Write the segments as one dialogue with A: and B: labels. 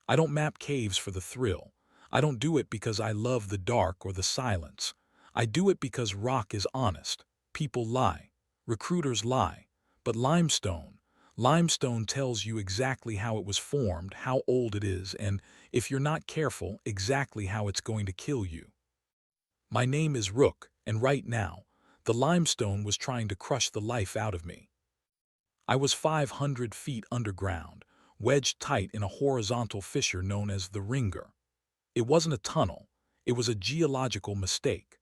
A: I don't map caves for the thrill. I don't do it because I love the dark or the silence. I do it because rock is honest. People lie. Recruiters lie. But limestone tells you exactly how it was formed, how old it is, and, if you're not careful, exactly how it's going to kill you. My name is Rook, and right now, the limestone was trying to crush the life out of me. I was 500 feet underground, wedged tight in a horizontal fissure known as the Ringer. It wasn't a tunnel, it was a geological mistake.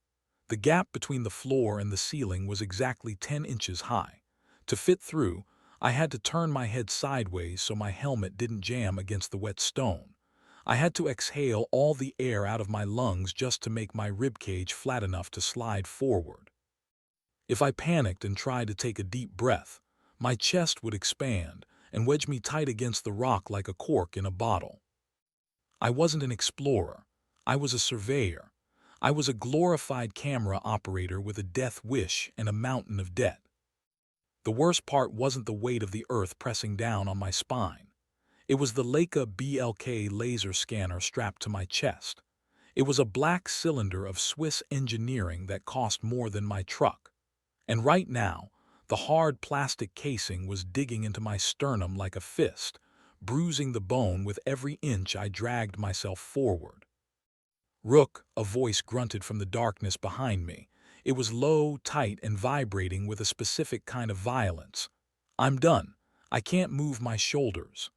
A: The gap between the floor and the ceiling was exactly 10 inches high. To fit through, I had to turn my head sideways so my helmet didn't jam against the wet stone. I had to exhale all the air out of my lungs just to make my ribcage flat enough to slide forward. If I panicked and tried to take a deep breath, my chest would expand and wedge me tight against the rock like a cork in a bottle. I wasn't an explorer. I was a surveyor. I was a glorified camera operator with a death wish and a mountain of debt. The worst part wasn't the weight of the earth pressing down on my spine. It was the Leica BLK laser scanner strapped to my chest. It was a black cylinder of Swiss engineering that cost more than my truck. And right now, the hard plastic casing was digging into my sternum like a fist, bruising the bone with every inch I dragged myself forward. Rook, a voice grunted from the darkness behind me. It was low, tight, and vibrating with a specific kind of violence. I'm done. I can't move my shoulders.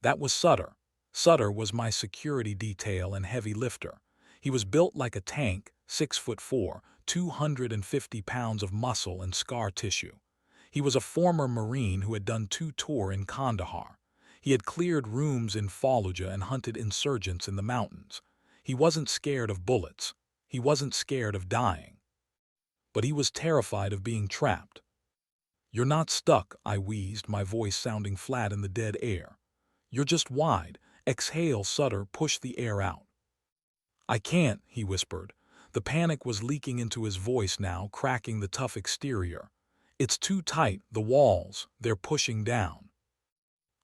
A: That was Sutter. Sutter was my security detail and heavy lifter. He was built like a tank, 6'4", 250 pounds of muscle and scar tissue. He was a former Marine who had done 2 tours in Kandahar. He had cleared rooms in Fallujah and hunted insurgents in the mountains. He wasn't scared of bullets. He wasn't scared of dying. But he was terrified of being trapped. "You're not stuck," I wheezed, my voice sounding flat in the dead air. "You're just wide. Exhale." Sutter pushed the air out. "I can't," he whispered. The panic was leaking into his voice now, cracking the tough exterior. "It's too tight, the walls, they're pushing down."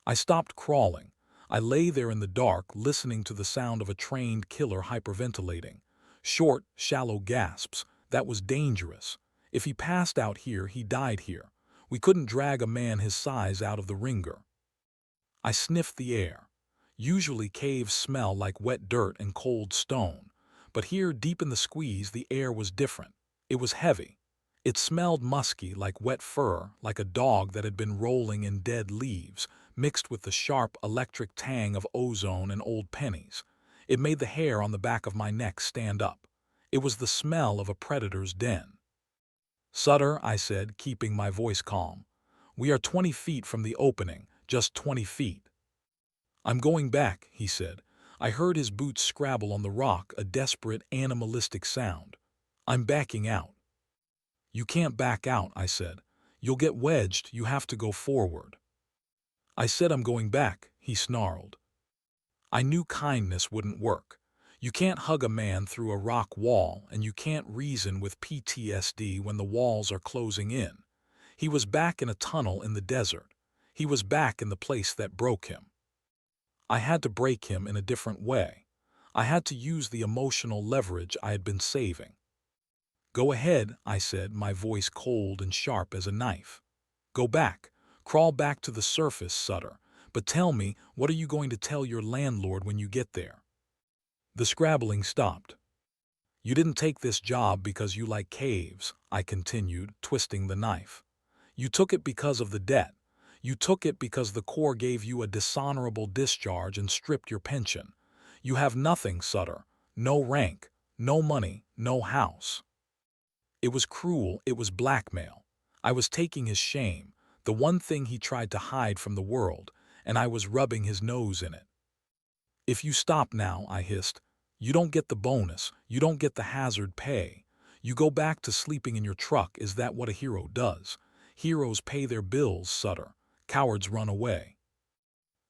A: I stopped crawling. I lay there in the dark, listening to the sound of a trained killer hyperventilating. Short, shallow gasps. That was dangerous. If he passed out here, he died here. We couldn't drag a man his size out of the Ringer. I sniffed the air. Usually caves smell like wet dirt and cold stone, but here, deep in the squeeze, the air was different. It was heavy. It smelled musky, like wet fur, like a dog that had been rolling in dead leaves, mixed with the sharp electric tang of ozone and old pennies. It made the hair on the back of my neck stand up. It was the smell of a predator's den. "Sutter," I said, keeping my voice calm. "We are 20 feet from the opening, just 20 feet. "I'm going back," he said. I heard his boots scrabble on the rock, a desperate, animalistic sound. "I'm backing out." "You can't back out," I said. "You'll get wedged, you have to go forward." "I said I'm going back," he snarled. I knew kindness wouldn't work. You can't hug a man through a rock wall, and you can't reason with PTSD when the walls are closing in. He was back in a tunnel in the desert. He was back in the place that broke him. I had to break him in a different way. I had to use the emotional leverage I had been saving. "Go ahead," I said, my voice cold and sharp as a knife. "Go back. Crawl back to the surface, Sutter. But tell me, what are you going to tell your landlord when you get there?" The scrabbling stopped. "You didn't take this job because you like caves," I continued, twisting the knife. "You took it because of the debt. You took it because the Corps gave you a dishonorable discharge and stripped your pension. You have nothing, Sutter. No rank, no money, no house." It was cruel, it was blackmail. I was taking his shame, the one thing he tried to hide from the world, and I was rubbing his nose in it. "If you stop now," I hissed, "you don't get the bonus, you don't get the hazard pay. You go back to sleeping in your truck. Is that what a hero does? Heroes pay their bills, Sutter. Cowards run away."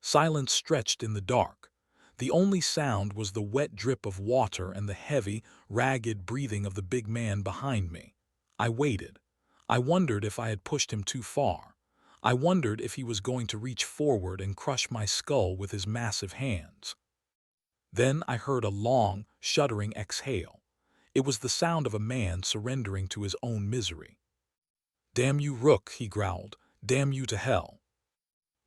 A: Silence stretched in the dark. The only sound was the wet drip of water and the heavy, ragged breathing of the big man behind me. I waited. I wondered if I had pushed him too far. I wondered if he was going to reach forward and crush my skull with his massive hands. Then I heard a long, shuddering exhale. It was the sound of a man surrendering to his own misery. "Damn you, Rook," he growled. "Damn you to hell."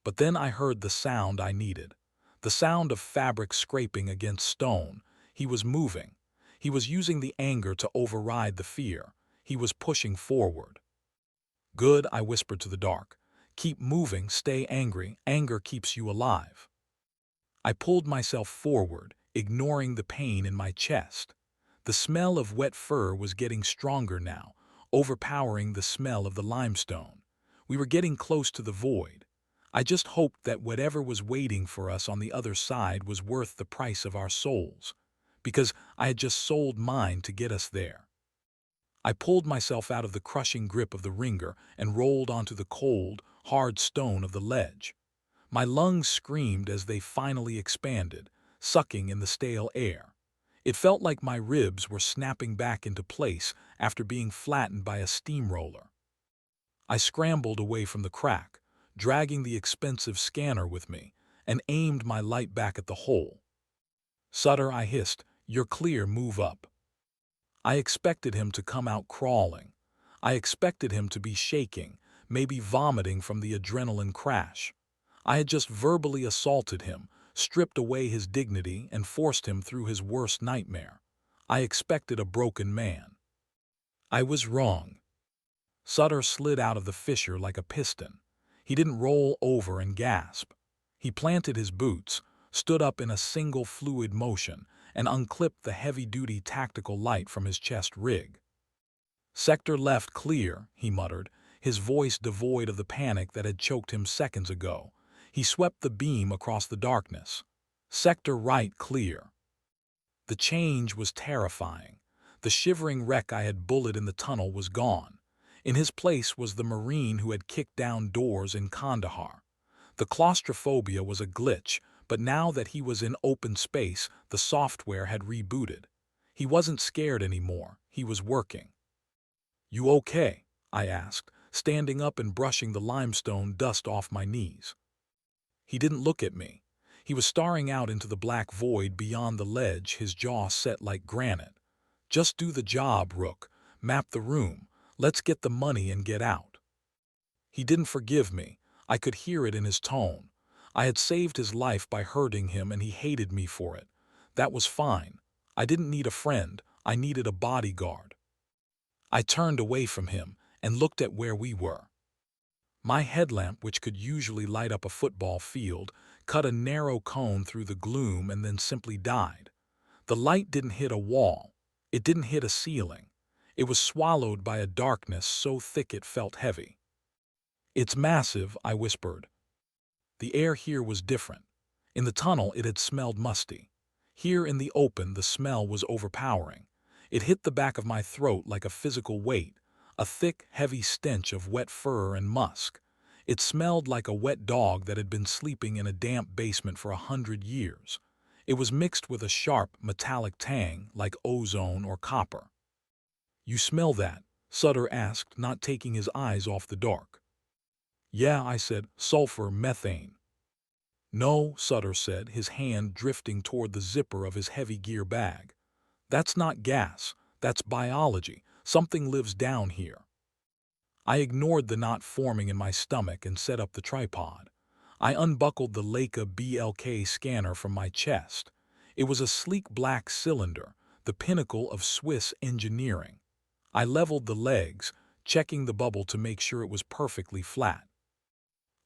A: But then I heard the sound I needed. The sound of fabric scraping against stone. He was moving. He was using the anger to override the fear. He was pushing forward. "Good," I whispered to the dark. "Keep moving, stay angry. Anger keeps you alive." I pulled myself forward, ignoring the pain in my chest. The smell of wet fur was getting stronger now, overpowering the smell of the limestone. We were getting close to the void. I just hoped that whatever was waiting for us on the other side was worth the price of our souls, because I had just sold mine to get us there. I pulled myself out of the crushing grip of the ringer and rolled onto the cold, hard stone of the ledge. My lungs screamed as they finally expanded, sucking in the stale air. It felt like my ribs were snapping back into place after being flattened by a steamroller. I scrambled away from the crack, dragging the expensive scanner with me, and aimed my light back at the hole. "Sutter," I hissed, "you're clear, move up." I expected him to come out crawling. I expected him to be shaking, maybe vomiting from the adrenaline crash. I had just verbally assaulted him, stripped away his dignity, and forced him through his worst nightmare. I expected a broken man. I was wrong. Sutter slid out of the fissure like a piston. He didn't roll over and gasp. He planted his boots, stood up in a single fluid motion, and unclipped the heavy-duty tactical light from his chest rig. "Sector left clear," he muttered, his voice devoid of the panic that had choked him seconds ago. He swept the beam across the darkness. "Sector right clear." The change was terrifying. The shivering wreck I had bullied in the tunnel was gone. In his place was the Marine who had kicked down doors in Kandahar. The claustrophobia was a glitch, but now that he was in open space, the software had rebooted. He wasn't scared anymore. He was working. "You okay?" I asked, standing up and brushing the limestone dust off my knees. He didn't look at me. He was staring out into the black void beyond the ledge, his jaw set like granite. "Just do the job, Rook. Map the room. Let's get the money and get out." He didn't forgive me. I could hear it in his tone. I had saved his life by hurting him, and he hated me for it. That was fine. I didn't need a friend. I needed a bodyguard. I turned away from him and looked at where we were. My headlamp, which could usually light up a football field, cut a narrow cone through the gloom and then simply died. The light didn't hit a wall. It didn't hit a ceiling. It was swallowed by a darkness so thick it felt heavy. "It's massive," I whispered. The air here was different. In the tunnel it had smelled musty. Here in the open the smell was overpowering. It hit the back of my throat like a physical weight, a thick, heavy stench of wet fur and musk. It smelled like a wet dog that had been sleeping in a damp basement for 100 years. It was mixed with a sharp, metallic tang like ozone or copper. "You smell that?" Sutter asked, not taking his eyes off the dark. "Yeah," I said, "sulfur, methane." "No," Sutter said, his hand drifting toward the zipper of his heavy gear bag. "That's not gas. That's biology. Something lives down here." I ignored the knot forming in my stomach and set up the tripod. I unbuckled the Leica BLK scanner from my chest. It was a sleek black cylinder, the pinnacle of Swiss engineering. I leveled the legs, checking the bubble to make sure it was perfectly flat.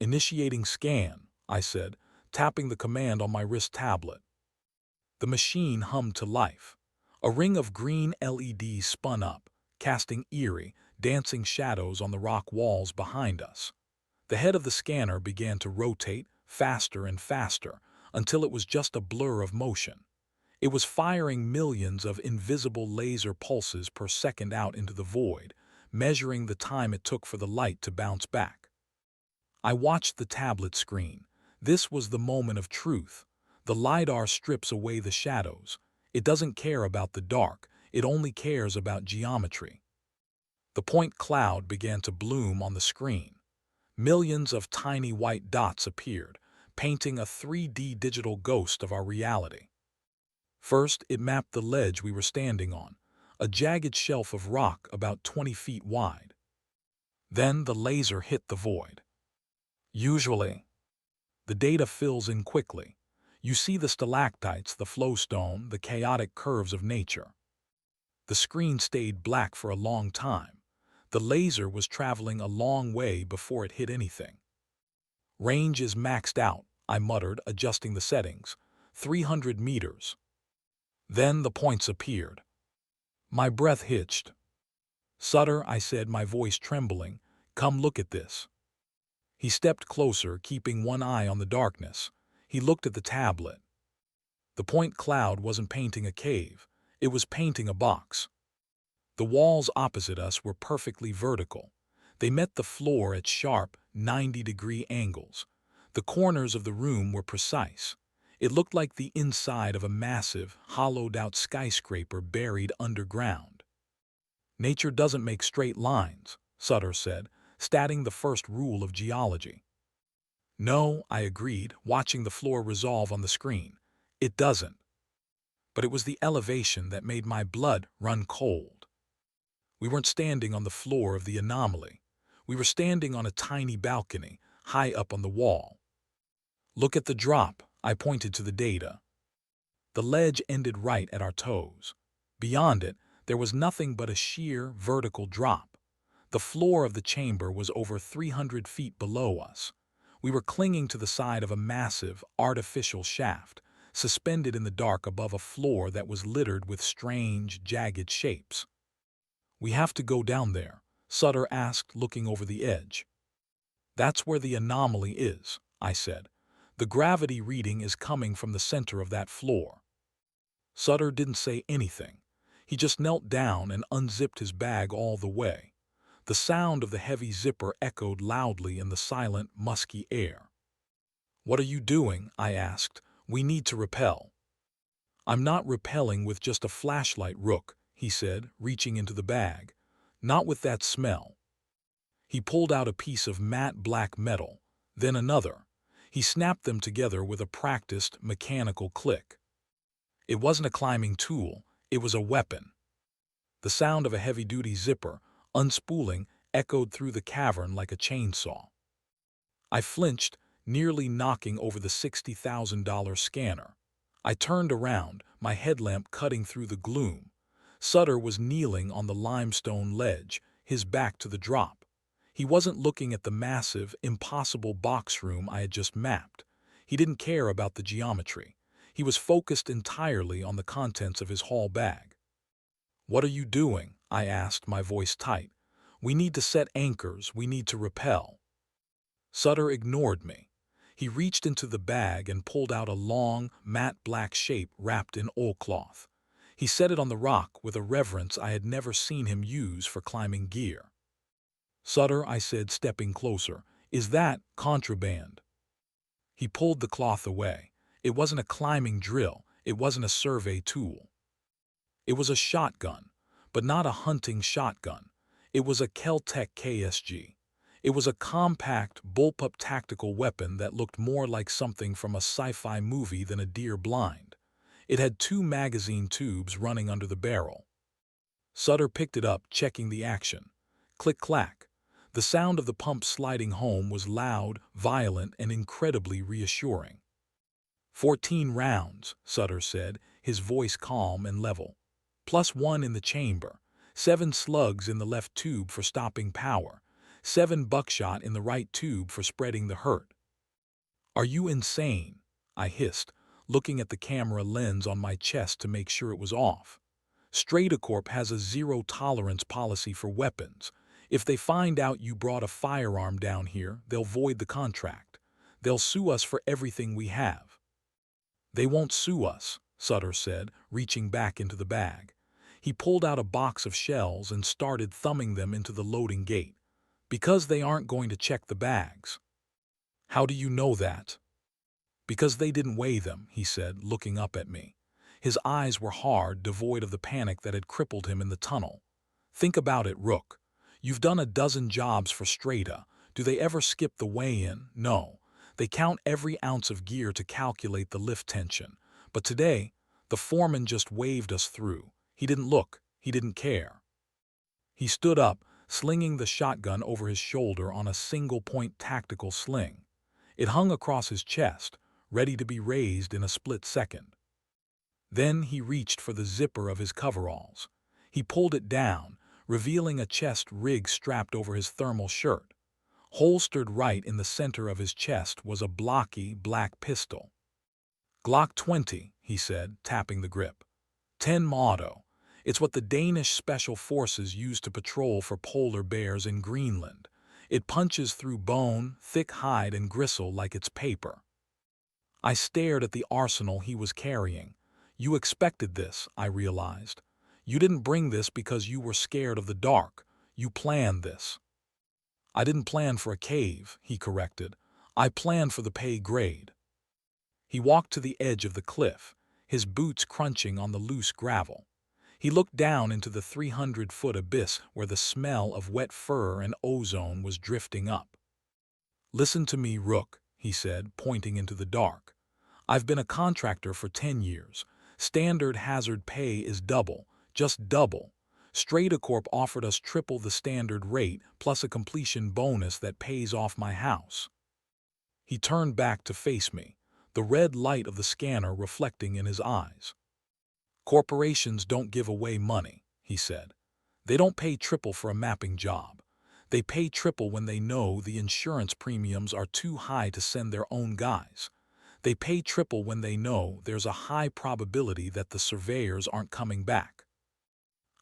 A: "Initiating scan," I said, tapping the command on my wrist tablet. The machine hummed to life. A ring of green LEDs spun up, casting eerie, dancing shadows on the rock walls behind us. The head of the scanner began to rotate, faster and faster, until it was just a blur of motion. It was firing millions of invisible laser pulses per second out into the void, measuring the time it took for the light to bounce back. I watched the tablet screen. This was the moment of truth. The LIDAR strips away the shadows. It doesn't care about the dark. It only cares about geometry. The point cloud began to bloom on the screen. Millions of tiny white dots appeared, painting a 3D digital ghost of our reality. First, it mapped the ledge we were standing on, a jagged shelf of rock about 20 feet wide. Then the laser hit the void. Usually, the data fills in quickly. You see the stalactites, the flowstone, the chaotic curves of nature. The screen stayed black for a long time. The laser was traveling a long way before it hit anything. Range is maxed out, I muttered, adjusting the settings. 300 meters. Then the points appeared. My breath hitched. Sutter, I said, my voice trembling, come look at this. He stepped closer, keeping one eye on the darkness. He looked at the tablet. The point cloud wasn't painting a cave. It was painting a box. The walls opposite us were perfectly vertical. They met the floor at sharp, 90-degree angles. The corners of the room were precise. It looked like the inside of a massive, hollowed-out skyscraper buried underground. Nature doesn't make straight lines, Sutter said, stating the first rule of geology. No, I agreed, watching the floor resolve on the screen. It doesn't. But it was the elevation that made my blood run cold. We weren't standing on the floor of the anomaly. We were standing on a tiny balcony, high up on the wall. Look at the drop, I pointed to the data. The ledge ended right at our toes. Beyond it, there was nothing but a sheer, vertical drop. The floor of the chamber was over 300 feet below us. We were clinging to the side of a massive, artificial shaft, suspended in the dark above a floor that was littered with strange, jagged shapes. We have to go down there, Sutter asked, looking over the edge. That's where the anomaly is, I said. The gravity reading is coming from the center of that floor. Sutter didn't say anything. He just knelt down and unzipped his bag all the way. The sound of the heavy zipper echoed loudly in the silent, musky air. What are you doing? I asked. We need to repel. I'm not repelling with just a flashlight, Rook, he said, reaching into the bag. Not with that smell. He pulled out a piece of matte black metal, then another. He snapped them together with a practiced, mechanical click. It wasn't a climbing tool, it was a weapon. The sound of a heavy-duty zipper, unspooling, echoed through the cavern like a chainsaw. I flinched, nearly knocking over the $60,000 scanner. I turned around, my headlamp cutting through the gloom. Sutter was kneeling on the limestone ledge, his back to the drop. He wasn't looking at the massive, impossible box room I had just mapped. He didn't care about the geometry. He was focused entirely on the contents of his haul bag. What are you doing? I asked, my voice tight. We need to set anchors, we need to repel. Sutter ignored me. He reached into the bag and pulled out a long, matte black shape wrapped in oilcloth. He set it on the rock with a reverence I had never seen him use for climbing gear. Sutter, I said, stepping closer, is that contraband? He pulled the cloth away. It wasn't a climbing drill, it wasn't a survey tool. It was a shotgun, but not a hunting shotgun. It was a Kel-Tec KSG. It was a compact, bullpup tactical weapon that looked more like something from a sci-fi movie than a deer blind. It had 2 magazine tubes running under the barrel. Sutter picked it up, checking the action. Click-clack. The sound of the pump sliding home was loud, violent, and incredibly reassuring. 14 rounds, Sutter said, his voice calm and level. +1 in the chamber. 7 slugs in the left tube for stopping power. 7 buckshot in the right tube for spreading the hurt. Are you insane? I hissed, looking at the camera lens on my chest to make sure it was off. Strata-Corp has a zero-tolerance policy for weapons. If they find out you brought a firearm down here, they'll void the contract. They'll sue us for everything we have. They won't sue us, Sutter said, reaching back into the bag. He pulled out a box of shells and started thumbing them into the loading gate. Because they aren't going to check the bags. How do you know that? Because they didn't weigh them, he said, looking up at me. His eyes were hard, devoid of the panic that had crippled him in the tunnel. Think about it, Rook. You've done a dozen jobs for Strata. Do they ever skip the weigh-in? No. They count every ounce of gear to calculate the lift tension. But today, the foreman just waved us through. He didn't look. He didn't care. He stood up, slinging the shotgun over his shoulder on a single-point tactical sling. It hung across his chest, ready to be raised in a split second. Then he reached for the zipper of his coveralls. He pulled it down, revealing a chest rig strapped over his thermal shirt. Holstered right in the center of his chest was a blocky black pistol. "Glock 20, he said, tapping the grip. 10 auto. It's what the Danish special forces use to patrol for polar bears in Greenland. It punches through bone, thick hide, and gristle like it's paper." I stared at the arsenal he was carrying. You expected this, I realized. You didn't bring this because you were scared of the dark. You planned this. "I didn't plan for a cave," he corrected. "I planned for the pay grade." He walked to the edge of the cliff, his boots crunching on the loose gravel. He looked down into the 300-foot abyss where the smell of wet fur and ozone was drifting up. "Listen to me, Rook," he said, pointing into the dark. "I've been a contractor for 10 years. Standard hazard pay is double, just double. Strata-Corp offered us triple the standard rate plus a completion bonus that pays off my house." He turned back to face me, the red light of the scanner reflecting in his eyes. "Corporations don't give away money," he said. "They don't pay triple for a mapping job. They pay triple when they know the insurance premiums are too high to send their own guys. They pay triple when they know there's a high probability that the surveyors aren't coming back."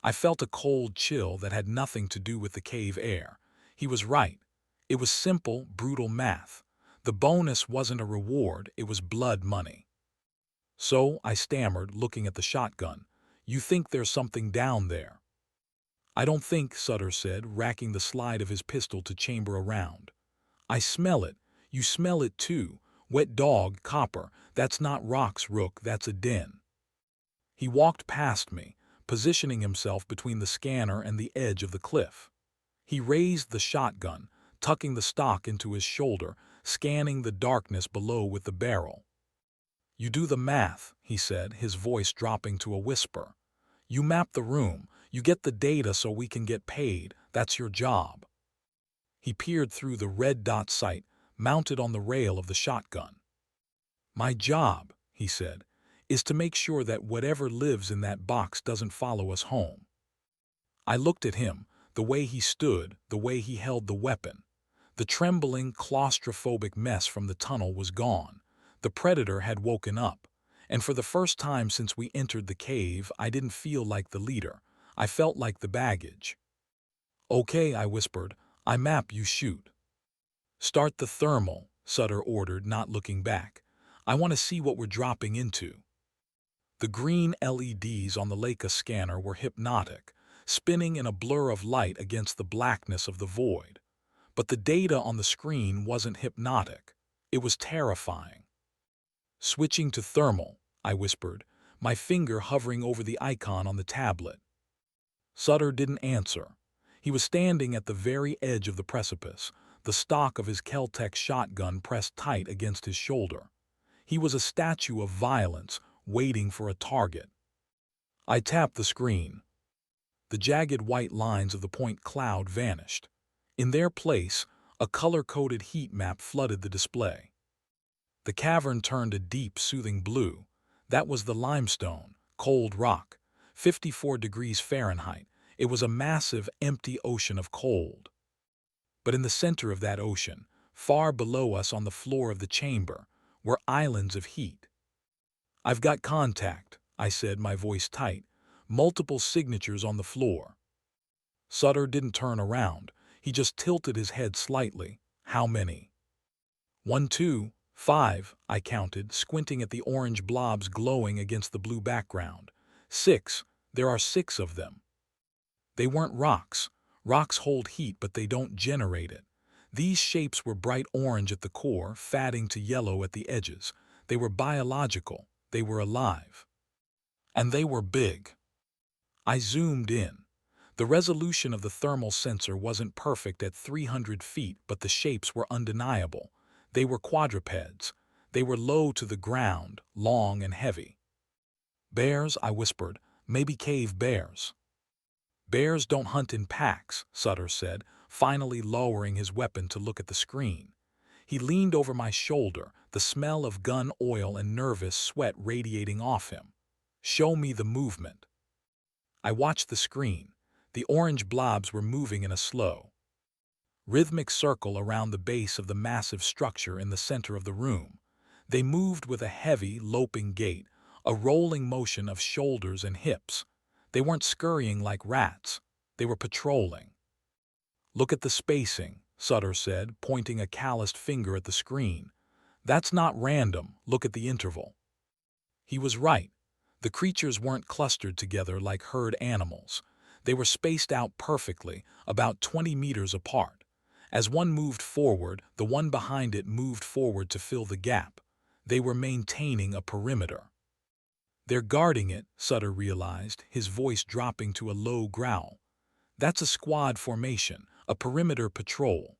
A: I felt a cold chill that had nothing to do with the cave air. He was right. It was simple, brutal math. The bonus wasn't a reward, it was blood money. "So," I stammered, looking at the shotgun, "you think there's something down there?" "I don't think," Sutter said, racking the slide of his pistol to chamber a round. "I smell it. You smell it too. Wet dog, copper. That's not rocks, Rook, that's a den." He walked past me, positioning himself between the scanner and the edge of the cliff. He raised the shotgun, tucking the stock into his shoulder, scanning the darkness below with the barrel. "You do the math," he said, his voice dropping to a whisper. "You map the room, you get the data so we can get paid. That's your job." He peered through the red dot sight, mounted on the rail of the shotgun. "My job," he said, "is to make sure that whatever lives in that box doesn't follow us home." I looked at him, the way he stood, the way he held the weapon. The trembling, claustrophobic mess from the tunnel was gone. The predator had woken up, and for the first time since we entered the cave, I didn't feel like the leader. I felt like the baggage. "Okay," I whispered. "I map, you shoot." "Start the thermal," Sutter ordered, not looking back. "I want to see what we're dropping into." The green LEDs on the Leica scanner were hypnotic, spinning in a blur of light against the blackness of the void. But the data on the screen wasn't hypnotic. It was terrifying. "Switching to thermal," I whispered, my finger hovering over the icon on the tablet. Sutter didn't answer. He was standing at the very edge of the precipice, the stock of his Kel-Tec shotgun pressed tight against his shoulder. He was a statue of violence, waiting for a target. I tapped the screen. The jagged white lines of the point cloud vanished. In their place, a color-coded heat map flooded the display. The cavern turned a deep, soothing blue. That was the limestone, cold rock, 54 degrees Fahrenheit. It was a massive, empty ocean of cold. But in the center of that ocean, far below us on the floor of the chamber, were islands of heat. "I've got contact," I said, my voice tight. "Multiple signatures on the floor." Sutter didn't turn around. He just tilted his head slightly. "How many?" 1, 2, 5, I counted, squinting at the orange blobs glowing against the blue background. 6, there are 6 of them. They weren't rocks. Rocks hold heat, but they don't generate it. These shapes were bright orange at the core, fading to yellow at the edges. They were biological. They were alive. And they were big. I zoomed in. The resolution of the thermal sensor wasn't perfect at 300 feet, but the shapes were undeniable. They were quadrupeds. They were low to the ground, long and heavy. "Bears," I whispered. "Maybe cave bears." "Bears don't hunt in packs," Sutter said, finally lowering his weapon to look at the screen. He leaned over my shoulder, the smell of gun oil and nervous sweat radiating off him. "Show me the movement." I watched the screen. The orange blobs were moving in a slow, rhythmic circle around the base of the massive structure in the center of the room. They moved with a heavy, loping gait, a rolling motion of shoulders and hips. They weren't scurrying like rats. They were patrolling. "Look at the spacing," Sutter said, pointing a calloused finger at the screen. "That's not random. Look at the interval." He was right. The creatures weren't clustered together like herd animals. They were spaced out perfectly, about 20 meters apart. As one moved forward, the one behind it moved forward to fill the gap. They were maintaining a perimeter. "They're guarding it," Sutter realized, his voice dropping to a low growl. "That's a squad formation, a perimeter patrol."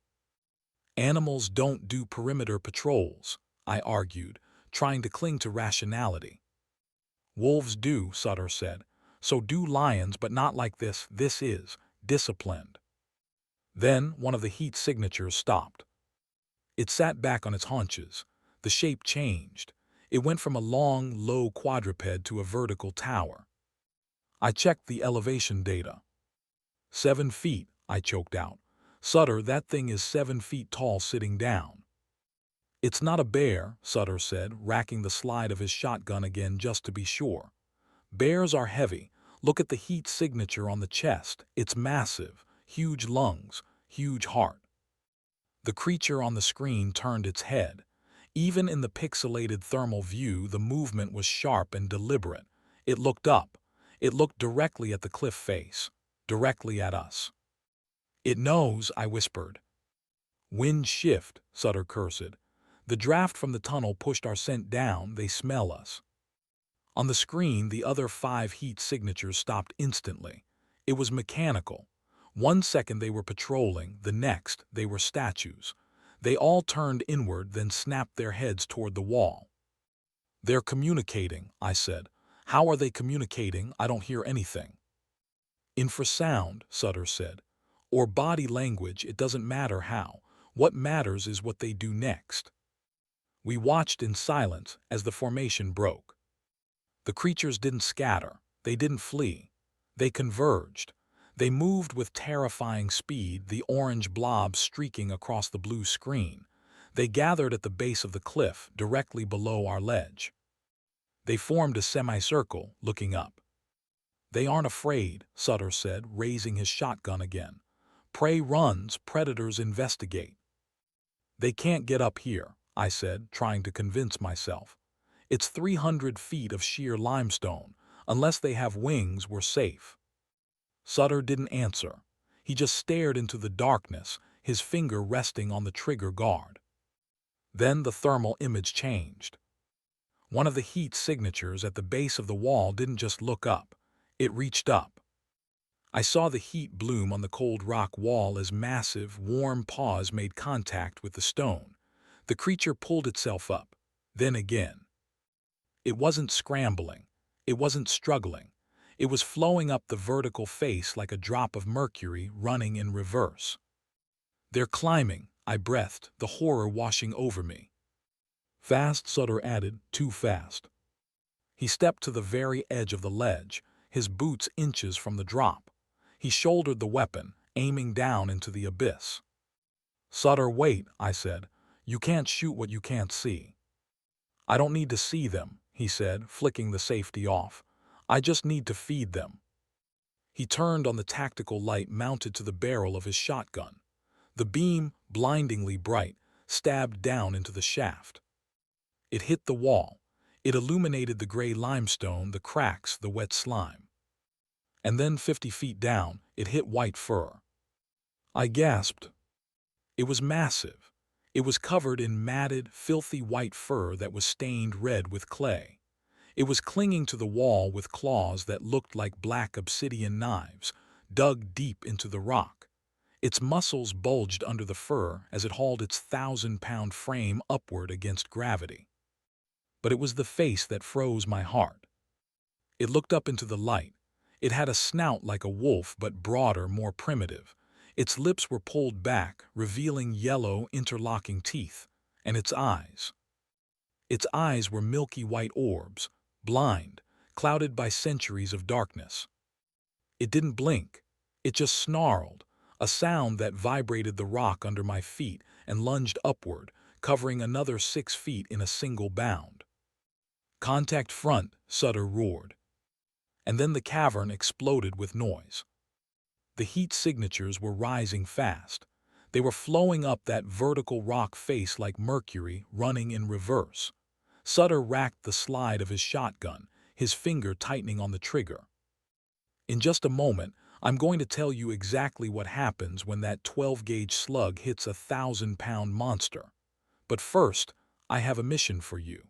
A: "Animals don't do perimeter patrols," I argued, trying to cling to rationality. "Wolves do," Sutter said. "So do lions, but not like this. This is disciplined." Then one of the heat signatures stopped. It sat back on its haunches. The shape changed. It went from a long, low quadruped to a vertical tower. I checked the elevation data. 7 feet, I choked out. "Sutter, that thing is 7 feet tall sitting down." "It's not a bear," Sutter said, racking the slide of his shotgun again just to be sure. "Bears are heavy. Look at the heat signature on the chest. It's massive. Huge lungs, huge heart." The creature on the screen turned its head. Even in the pixelated thermal view, the movement was sharp and deliberate. It looked up. It looked directly at the cliff face, directly at us. "It knows," I whispered. "Wind shift," Sutter cursed. "The draft from the tunnel pushed our scent down. They smell us." On the screen, the other 5 heat signatures stopped instantly. It was mechanical. 1 second they were patrolling, the next they were statues. They all turned inward, then snapped their heads toward the wall. "They're communicating," I said. "How are they communicating? I don't hear anything." "Infrasound," Sutter said. "Or body language, it doesn't matter how. What matters is what they do next." We watched in silence as the formation broke. The creatures didn't scatter. They didn't flee. They converged. They moved with terrifying speed, the orange blob streaking across the blue screen. They gathered at the base of the cliff, directly below our ledge. They formed a semicircle, looking up. "They aren't afraid," Sutter said, raising his shotgun again. "Prey runs, predators investigate." "They can't get up here," I said, trying to convince myself. "It's 300 feet of sheer limestone. Unless they have wings, we're safe." Sutter didn't answer. He just stared into the darkness, his finger resting on the trigger guard. Then the thermal image changed. One of the heat signatures at the base of the wall didn't just look up. It reached up. I saw the heat bloom on the cold rock wall as massive, warm paws made contact with the stone. The creature pulled itself up, then again. It wasn't scrambling. It wasn't struggling. It was flowing up the vertical face like a drop of mercury running in reverse. "They're climbing," I breathed, the horror washing over me. "Fast," Sutter added, "too fast." He stepped to the very edge of the ledge, his boots inches from the drop. He shouldered the weapon, aiming down into the abyss. "Sutter, wait," I said. "You can't shoot what you can't see." "I don't need to see them," he said, flicking the safety off. "I just need to feed them." He turned on the tactical light mounted to the barrel of his shotgun. The beam, blindingly bright, stabbed down into the shaft. It hit the wall. It illuminated the gray limestone, the cracks, the wet slime. And then 50 feet down, it hit white fur. I gasped. It was massive. It was covered in matted, filthy white fur that was stained red with clay. It was clinging to the wall with claws that looked like black obsidian knives, dug deep into the rock. Its muscles bulged under the fur as it hauled its 1,000-pound frame upward against gravity. But it was the face that froze my heart. It looked up into the light. It had a snout like a wolf, but broader, more primitive. Its lips were pulled back, revealing yellow, interlocking teeth. And its eyes. Its eyes were milky white orbs, blind, clouded by centuries of darkness. It didn't blink. It just snarled, a sound that vibrated the rock under my feet and lunged upward, covering another 6 feet in a single bound. "Contact front," Sutter roared. And then the cavern exploded with noise. The heat signatures were rising fast. They were flowing up that vertical rock face like mercury running in reverse. Sutter racked the slide of his shotgun, his finger tightening on the trigger. "In just a moment, I'm going to tell you exactly what happens when that 12-gauge slug hits a 1,000-pound monster. But first, I have a mission for you.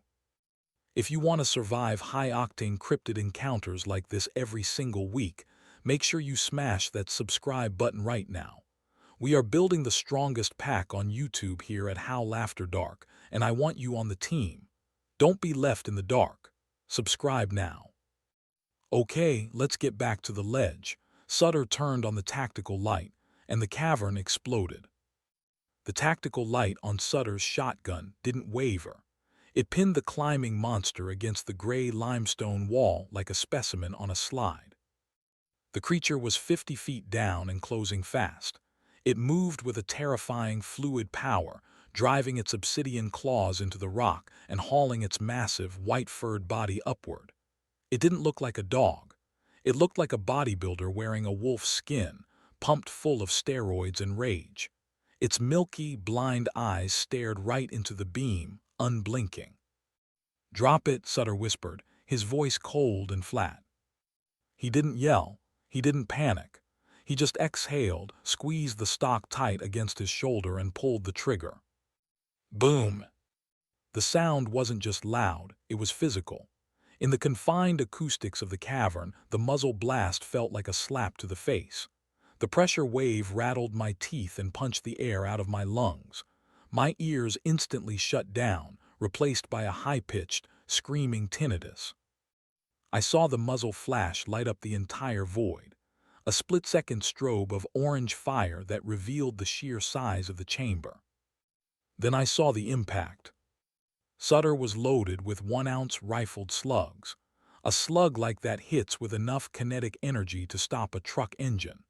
A: If you want to survive high-octane cryptid encounters like this every single week, make sure you smash that subscribe button right now. We are building the strongest pack on YouTube here at Howl After Dark, and I want you on the team. Don't be left in the dark. Subscribe now." "Okay, let's get back to the ledge." Sutter turned on the tactical light, and the cavern exploded. The tactical light on Sutter's shotgun didn't waver. It pinned the climbing monster against the gray limestone wall like a specimen on a slide. The creature was 50 feet down and closing fast. It moved with a terrifying fluid power, driving its obsidian claws into the rock and hauling its massive, white-furred body upward. It didn't look like a dog. It looked like a bodybuilder wearing a wolf's skin, pumped full of steroids and rage. Its milky, blind eyes stared right into the beam, unblinking. "Drop it," Sutter whispered, his voice cold and flat. He didn't yell. He didn't panic. He just exhaled, squeezed the stock tight against his shoulder, and pulled the trigger. Boom! The sound wasn't just loud, it was physical. In the confined acoustics of the cavern, the muzzle blast felt like a slap to the face. The pressure wave rattled my teeth and punched the air out of my lungs. My ears instantly shut down, replaced by a high-pitched, screaming tinnitus. I saw the muzzle flash light up the entire void, a split-second strobe of orange fire that revealed the sheer size of the chamber. Then I saw the impact. Sutter was loaded with 1-ounce rifled slugs. A slug like that hits with enough kinetic energy to stop a truck engine.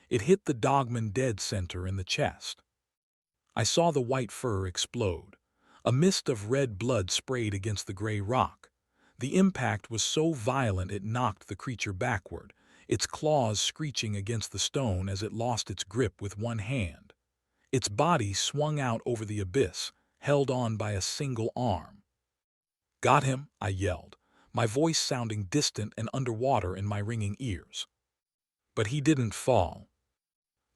A: It hit the Dogman dead center in the chest. I saw the white fur explode. A mist of red blood sprayed against the gray rock. The impact was so violent it knocked the creature backward, its claws screeching against the stone as it lost its grip with one hand. Its body swung out over the abyss, held on by a single arm. "Got him," I yelled, my voice sounding distant and underwater in my ringing ears. But he didn't fall.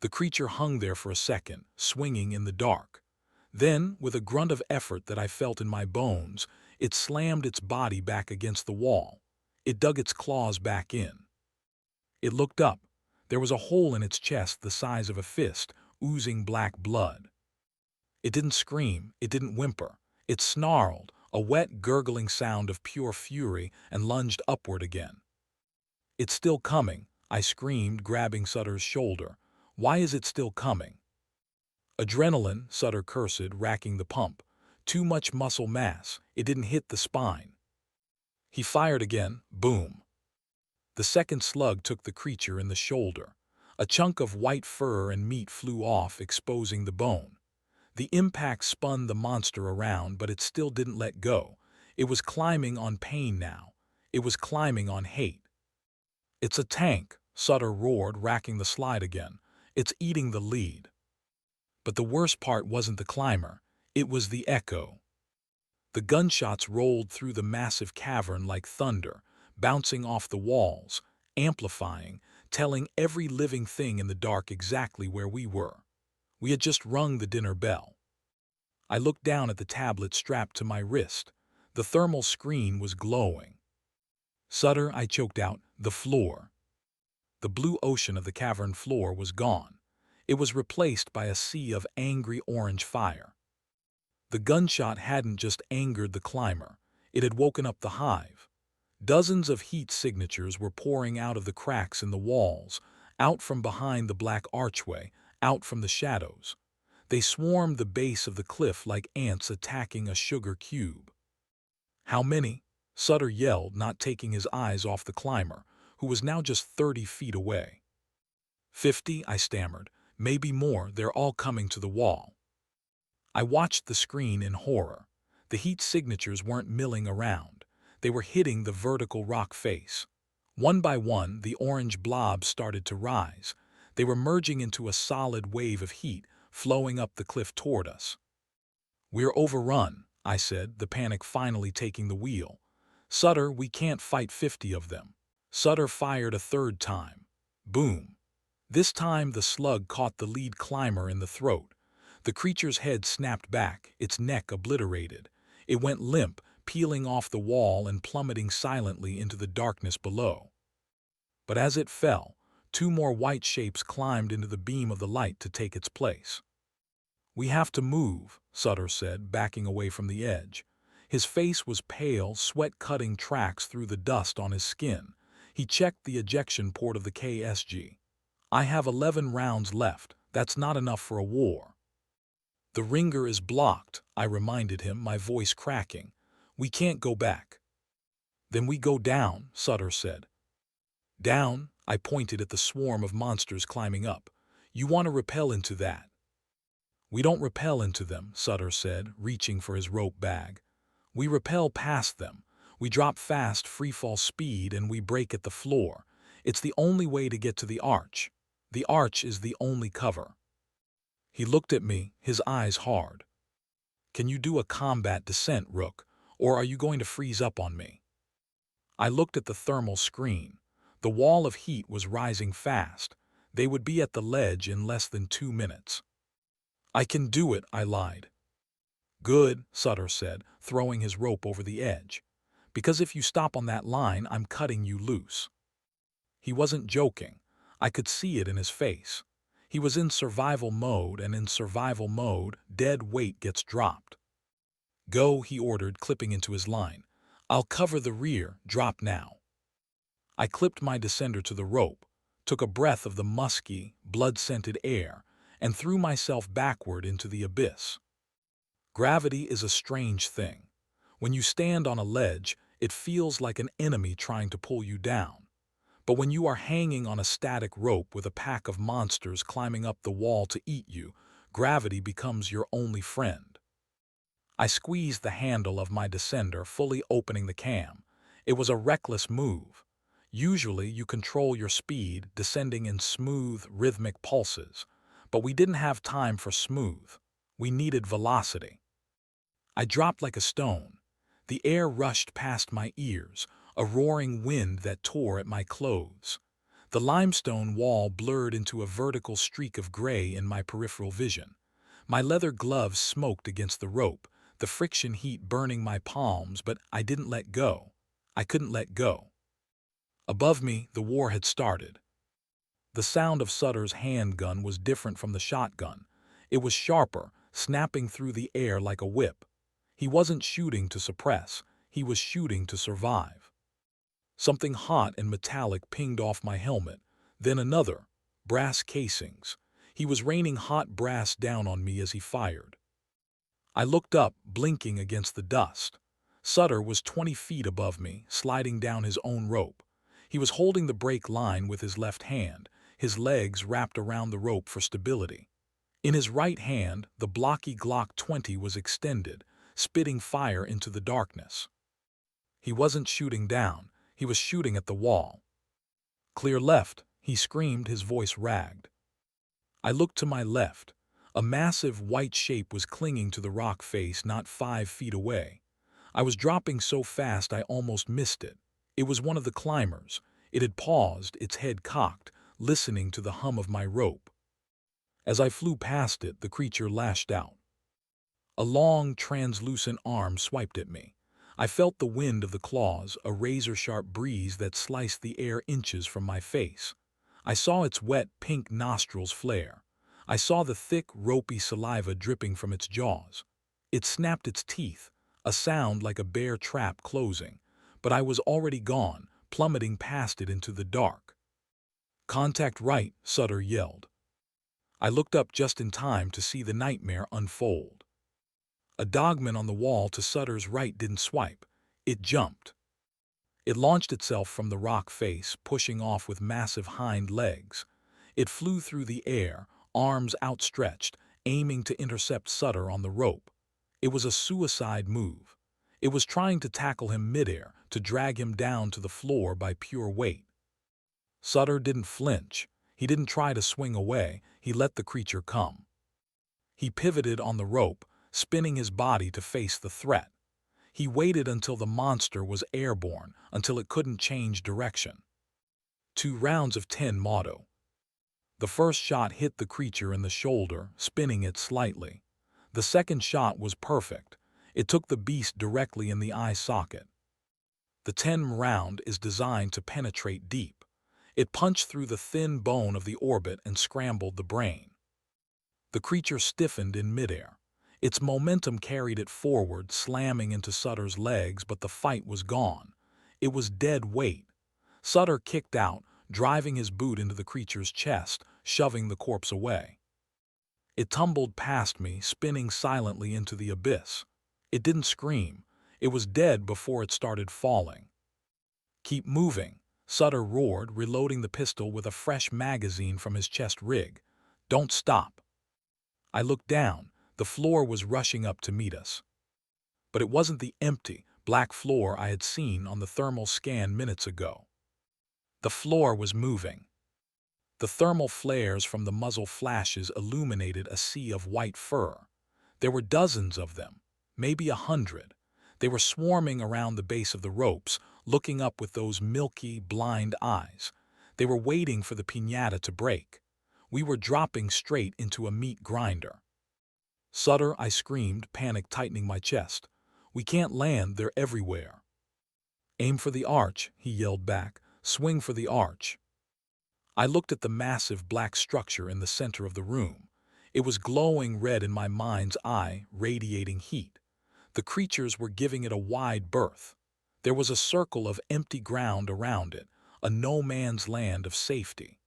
A: The creature hung there for a second, swinging in the dark. Then, with a grunt of effort that I felt in my bones, it slammed its body back against the wall. It dug its claws back in. It looked up. There was a hole in its chest the size of a fist, oozing black blood. It didn't scream, it didn't whimper. It snarled, a wet, gurgling sound of pure fury, and lunged upward again. "It's still coming," I screamed, grabbing Sutter's shoulder. "Why is it still coming?" "Adrenaline," Sutter cursed, racking the pump. "Too much muscle mass. It didn't hit the spine." He fired again. Boom. The second slug took the creature in the shoulder. A chunk of white fur and meat flew off, exposing the bone. The impact spun the monster around, but it still didn't let go. It was climbing on pain now. It was climbing on hate. "It's a tank," Sutter roared, racking the slide again. "It's eating the lead." But the worst part wasn't the climber. It was the echo. The gunshots rolled through the massive cavern like thunder, bouncing off the walls, amplifying, telling every living thing in the dark exactly where we were. We had just rung the dinner bell. I looked down at the tablet strapped to my wrist. The thermal screen was glowing. "Sutter," I choked out, "the floor." The blue ocean of the cavern floor was gone. It was replaced by a sea of angry orange fire. The gunshot hadn't just angered the climber, it had woken up the hive. Dozens of heat signatures were pouring out of the cracks in the walls, out from behind the black archway, out from the shadows. They swarmed the base of the cliff like ants attacking a sugar cube. "How many?" Sutter yelled, not taking his eyes off the climber, who was now just 30 feet away. 50, I stammered. "Maybe more, they're all coming to the wall." I watched the screen in horror. The heat signatures weren't milling around. They were hitting the vertical rock face. One by one, the orange blobs started to rise. They were merging into a solid wave of heat, flowing up the cliff toward us. "We're overrun," I said, the panic finally taking the wheel. "Sutter, we can't fight 50 of them." Sutter fired a third time. Boom. This time the slug caught the lead climber in the throat. The creature's head snapped back, its neck obliterated. It went limp, peeling off the wall and plummeting silently into the darkness below. But as it fell, two more white shapes climbed into the beam of the light to take its place. "We have to move," Sutter said, backing away from the edge. His face was pale, sweat cutting tracks through the dust on his skin. He checked the ejection port of the KSG. "I have 11 rounds left. That's not enough for a war." "The ringer is blocked," I reminded him, my voice cracking. "We can't go back." "Then we go down," Sutter said. "Down?" I pointed at the swarm of monsters climbing up. "You want to rappel into that." "We don't rappel into them," Sutter said, reaching for his rope bag. "We rappel past them. We drop fast freefall speed and we break at the floor. It's the only way to get to the arch. The arch is the only cover." He looked at me, his eyes hard. "Can you do a combat descent, Rook, or are you going to freeze up on me?" I looked at the thermal screen. The wall of heat was rising fast. They would be at the ledge in less than 2 minutes. "I can do it," I lied. "Good," Sutter said, throwing his rope over the edge. "Because if you stop on that line, I'm cutting you loose." He wasn't joking. I could see it in his face. He was in survival mode, and in survival mode, dead weight gets dropped. "Go," he ordered, clipping into his line. "I'll cover the rear, drop now." I clipped my descender to the rope, took a breath of the musky, blood-scented air, and threw myself backward into the abyss. Gravity is a strange thing. When you stand on a ledge, it feels like an enemy trying to pull you down. But when you are hanging on a static rope with a pack of monsters climbing up the wall to eat you, gravity becomes your only friend. I squeezed the handle of my descender, fully opening the cam. It was a reckless move. Usually you control your speed, descending in smooth, rhythmic pulses. But we didn't have time for smooth. We needed velocity. I dropped like a stone. The air rushed past my ears, a roaring wind that tore at my clothes. The limestone wall blurred into a vertical streak of gray in my peripheral vision. My leather gloves smoked against the rope, the friction heat burning my palms, but I didn't let go. I couldn't let go. Above me, the war had started. The sound of Sutter's handgun was different from the shotgun. It was sharper, snapping through the air like a whip. He wasn't shooting to suppress, he was shooting to survive. Something hot and metallic pinged off my helmet, then another, brass casings. He was raining hot brass down on me as he fired. I looked up, blinking against the dust. Sutter was 20 feet above me, sliding down his own rope. He was holding the brake line with his left hand, his legs wrapped around the rope for stability. In his right hand, the blocky Glock 20 was extended, spitting fire into the darkness. He wasn't shooting down, he was shooting at the wall. "Clear left," he screamed, his voice ragged. I looked to my left. A massive white shape was clinging to the rock face not 5 feet away. I was dropping so fast I almost missed it. It was one of the climbers. It had paused, its head cocked, listening to the hum of my rope. As I flew past it, the creature lashed out. A long, translucent arm swiped at me. I felt the wind of the claws, a razor-sharp breeze that sliced the air inches from my face. I saw its wet, pink nostrils flare. I saw the thick, ropey saliva dripping from its jaws. It snapped its teeth, a sound like a bear trap closing, but I was already gone, plummeting past it into the dark. "Contact right," Sutter yelled. I looked up just in time to see the nightmare unfold. A dogman on the wall to Sutter's right didn't swipe. It jumped. It launched itself from the rock face, pushing off with massive hind legs. It flew through the air, arms outstretched, aiming to intercept Sutter on the rope. It was a suicide move. It was trying to tackle him midair, to drag him down to the floor by pure weight. Sutter didn't flinch. He didn't try to swing away. He let the creature come. He pivoted on the rope, spinning his body to face the threat. He waited until the monster was airborne, until it couldn't change direction. 2 rounds of 10 motto. The first shot hit the creature in the shoulder, spinning it slightly. The second shot was perfect. It took the beast directly in the eye socket. The 10 round is designed to penetrate deep. It punched through the thin bone of the orbit and scrambled the brain. The creature stiffened in midair. Its momentum carried it forward, slamming into Sutter's legs, but the fight was gone. It was dead weight. Sutter kicked out, driving his boot into the creature's chest, shoving the corpse away. It tumbled past me, spinning silently into the abyss. It didn't scream. It was dead before it started falling. "Keep moving," Sutter roared, reloading the pistol with a fresh magazine from his chest rig. "Don't stop." I looked down. The floor was rushing up to meet us. But it wasn't the empty, black floor I had seen on the thermal scan minutes ago. The floor was moving. The thermal flares from the muzzle flashes illuminated a sea of white fur. There were dozens of them, maybe 100. They were swarming around the base of the ropes, looking up with those milky, blind eyes. They were waiting for the piñata to break. We were dropping straight into a meat grinder. "Sutter," I screamed, panic tightening my chest. "We can't land, they're everywhere." "Aim for the arch," he yelled back. "Swing for the arch." I looked at the massive black structure in the center of the room. It was glowing red in my mind's eye, radiating heat. The creatures were giving it a wide berth. There was a circle of empty ground around it, a no-man's land of safety.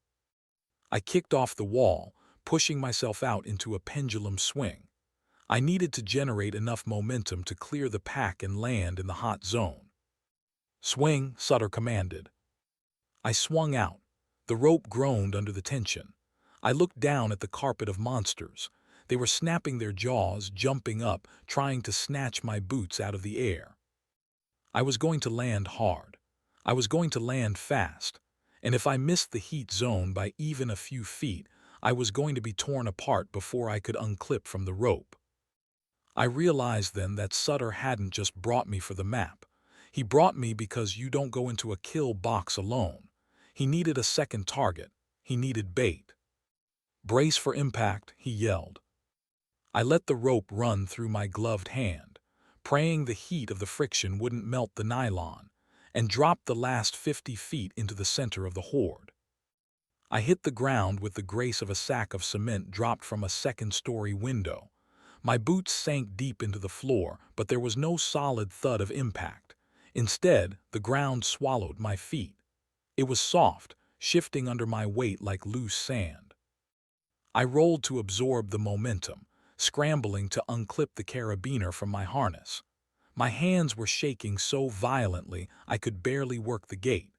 A: I kicked off the wall, pushing myself out into a pendulum swing. I needed to generate enough momentum to clear the pack and land in the hot zone. "Swing," Sutter commanded. I swung out. The rope groaned under the tension. I looked down at the carpet of monsters. They were snapping their jaws, jumping up, trying to snatch my boots out of the air. I was going to land hard. I was going to land fast. And if I missed the heat zone by even a few feet, I was going to be torn apart before I could unclip from the rope. I realized then that Sutter hadn't just brought me for the map. He brought me because you don't go into a kill box alone. He needed a second target. He needed bait. "Brace for impact," he yelled. I let the rope run through my gloved hand, praying the heat of the friction wouldn't melt the nylon, and dropped the last 50 feet into the center of the horde. I hit the ground with the grace of a sack of cement dropped from a second-story window. My boots sank deep into the floor, but there was no solid thud of impact. Instead, the ground swallowed my feet. It was soft, shifting under my weight like loose sand. I rolled to absorb the momentum, scrambling to unclip the carabiner from my harness. My hands were shaking so violently I could barely work the gate.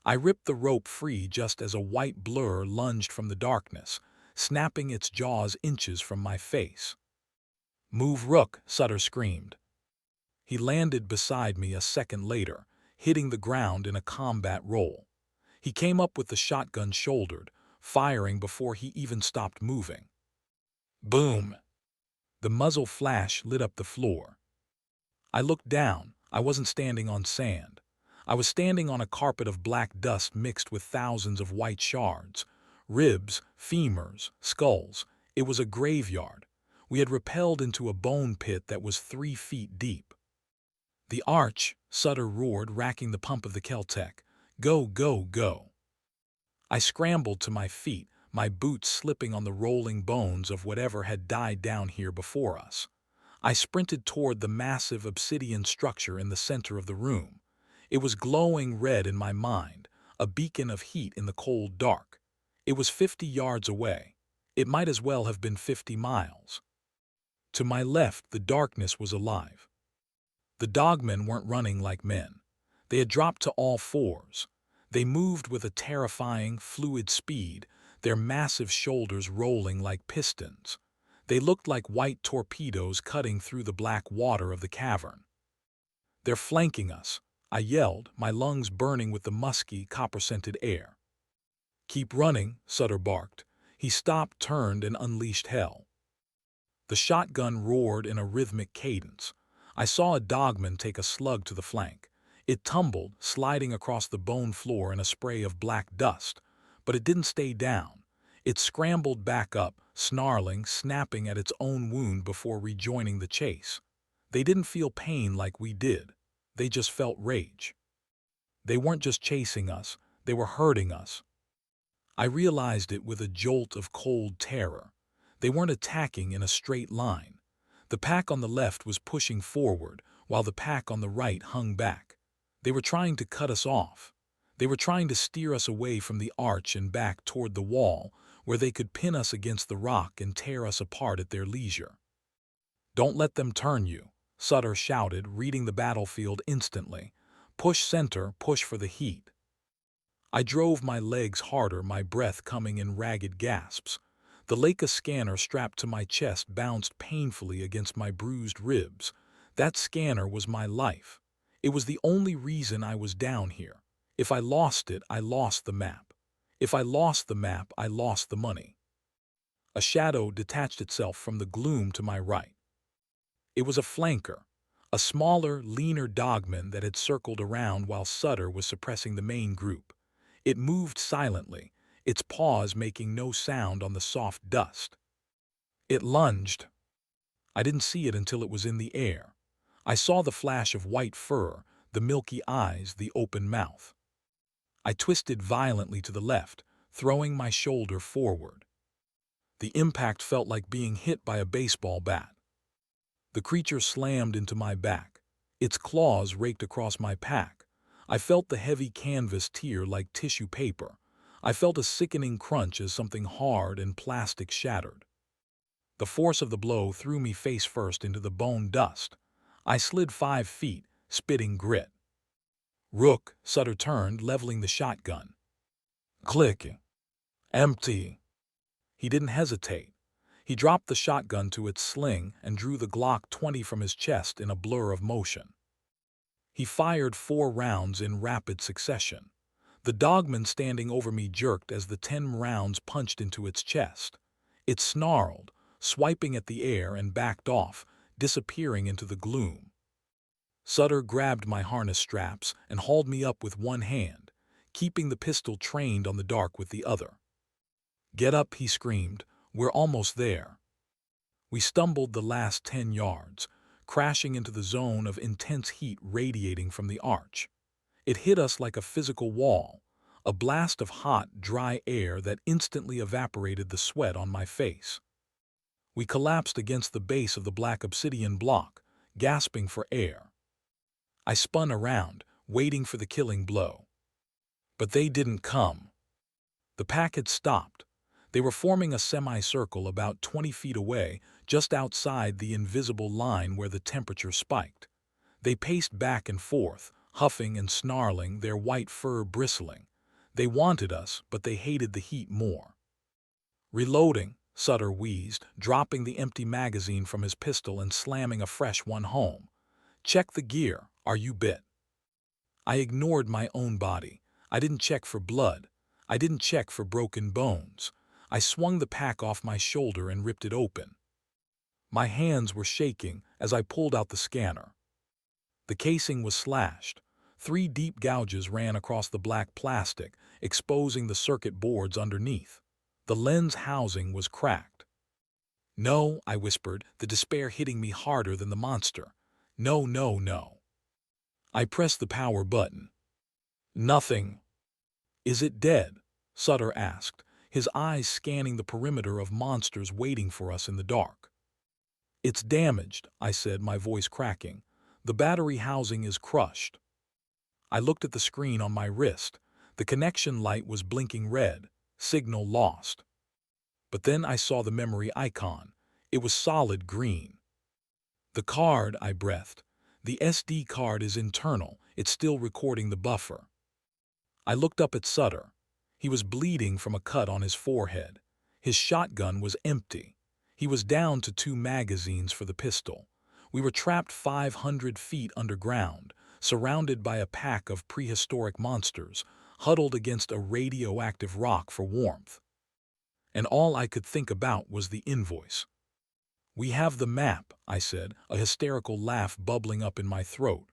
A: I ripped the rope free just as a white blur lunged from the darkness, snapping its jaws inches from my face. "Move, Rook," Sutter screamed. He landed beside me a second later, hitting the ground in a combat roll. He came up with the shotgun shouldered, firing before he even stopped moving. Boom! The muzzle flash lit up the floor. I looked down. I wasn't standing on sand. I was standing on a carpet of black dust mixed with thousands of white shards. Ribs, femurs, skulls. It was a graveyard. We had rappelled into a bone pit that was 3 feet deep. "The arch," Sutter roared, racking the pump of the Keltec. "Go, go, go." I scrambled to my feet, my boots slipping on the rolling bones of whatever had died down here before us. I sprinted toward the massive obsidian structure in the center of the room. It was glowing red in my mind, a beacon of heat in the cold dark. It was 50 yards away. It might as well have been 50 miles. To my left, the darkness was alive. The dogmen weren't running like men. They had dropped to all fours. They moved with a terrifying, fluid speed, their massive shoulders rolling like pistons. They looked like white torpedoes cutting through the black water of the cavern. "They're flanking us," I yelled, my lungs burning with the musky, copper-scented air. "Keep running," Sutter barked. He stopped, turned, and unleashed hell. The shotgun roared in a rhythmic cadence. I saw a dogman take a slug to the flank. It tumbled, sliding across the bone floor in a spray of black dust, but it didn't stay down. It scrambled back up, snarling, snapping at its own wound before rejoining the chase. They didn't feel pain like we did. They just felt rage. They weren't just chasing us, they were hurting us. I realized it with a jolt of cold terror. They weren't attacking in a straight line. The pack on the left was pushing forward, while the pack on the right hung back. They were trying to cut us off. They were trying to steer us away from the arch and back toward the wall, where they could pin us against the rock and tear us apart at their leisure. "Don't let them turn you," Sutter shouted, reading the battlefield instantly. "Push center, push for the heat." I drove my legs harder, my breath coming in ragged gasps. The Leica scanner strapped to my chest bounced painfully against my bruised ribs. That scanner was my life. It was the only reason I was down here. If I lost it, I lost the map. If I lost the map, I lost the money. A shadow detached itself from the gloom to my right. It was a flanker, a smaller, leaner dogman that had circled around while Sutter was suppressing the main group. It moved silently, its paws making no sound on the soft dust. It lunged. I didn't see it until it was in the air. I saw the flash of white fur, the milky eyes, the open mouth. I twisted violently to the left, throwing my shoulder forward. The impact felt like being hit by a baseball bat. The creature slammed into my back. Its claws raked across my pack. I felt the heavy canvas tear like tissue paper. I felt a sickening crunch as something hard and plastic shattered. The force of the blow threw me face first into the bone dust. I slid 5 feet, spitting grit. "Rook," Sutter turned, leveling the shotgun. Click. Empty. He didn't hesitate. He dropped the shotgun to its sling and drew the Glock 20 from his chest in a blur of motion. He fired 4 rounds in rapid succession. The dogman standing over me jerked as the 10 rounds punched into its chest. It snarled, swiping at the air, and backed off, disappearing into the gloom. Sutter grabbed my harness straps and hauled me up with one hand, keeping the pistol trained on the dark with the other. "Get up," he screamed. "We're almost there." We stumbled the last 10 yards, crashing into the zone of intense heat radiating from the arch. It hit us like a physical wall, a blast of hot, dry air that instantly evaporated the sweat on my face. We collapsed against the base of the black obsidian block, gasping for air. I spun around, waiting for the killing blow. But they didn't come. The pack had stopped. They were forming a semicircle about 20 feet away, just outside the invisible line where the temperature spiked. They paced back and forth, huffing and snarling, their white fur bristling. They wanted us, but they hated the heat more. "Reloading," Sutter wheezed, dropping the empty magazine from his pistol and slamming a fresh one home. "Check the gear. Are you bit?" I ignored my own body. I didn't check for blood. I didn't check for broken bones. I swung the pack off my shoulder and ripped it open. My hands were shaking as I pulled out the scanner. The casing was slashed. 3 deep gouges ran across the black plastic, exposing the circuit boards underneath. The lens housing was cracked. "No," I whispered, the despair hitting me harder than the monster. "No, no, no." I pressed the power button. Nothing. "Is it dead?" Sutter asked, his eyes scanning the perimeter of monsters waiting for us in the dark. It's damaged, I said, my voice cracking. The battery housing is crushed. I looked at the screen on my wrist. The connection light was blinking red. Signal lost. But then I saw the memory icon. It was solid green. The card, I breathed. The SD card is internal. It's still recording the buffer. I looked up at Sutter. He was bleeding from a cut on his forehead. His shotgun was empty. He was down to 2 magazines for the pistol. We were trapped 500 feet underground, surrounded by a pack of prehistoric monsters, huddled against a radioactive rock for warmth. And all I could think about was the invoice. We have the map, I said, a hysterical laugh bubbling up in my throat.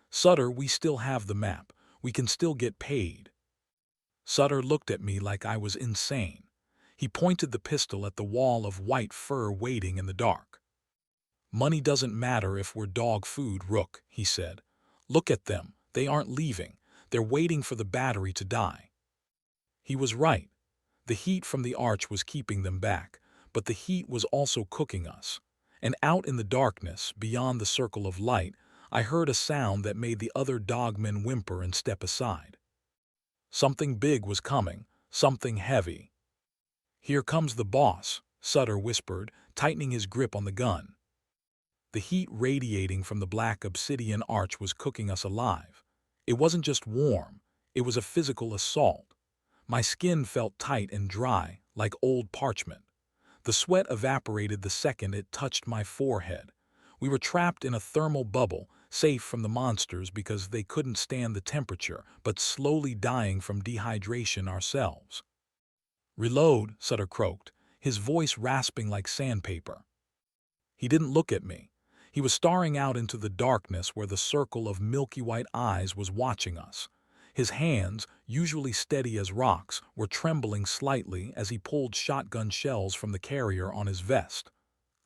A: Sutter, we still have the map. We can still get paid. Sutter looked at me like I was insane. He pointed the pistol at the wall of white fur waiting in the dark. Money doesn't matter if we're dog food, Rook, he said. Look at them. They aren't leaving. They're waiting for the battery to die. He was right. The heat from the arch was keeping them back, but the heat was also cooking us. And out in the darkness, beyond the circle of light, I heard a sound that made the other dogmen whimper and step aside. Something big was coming, something heavy. Here comes the boss, Sutter whispered, tightening his grip on the gun. The heat radiating from the black Obsidian Arch was cooking us alive. It wasn't just warm, it was a physical assault. My skin felt tight and dry, like old parchment. The sweat evaporated the second it touched my forehead. We were trapped in a thermal bubble, safe from the monsters because they couldn't stand the temperature, but slowly dying from dehydration ourselves. Reload, Sutter croaked, his voice rasping like sandpaper. He didn't look at me. He was staring out into the darkness where the circle of milky white eyes was watching us. His hands, usually steady as rocks, were trembling slightly as he pulled shotgun shells from the carrier on his vest.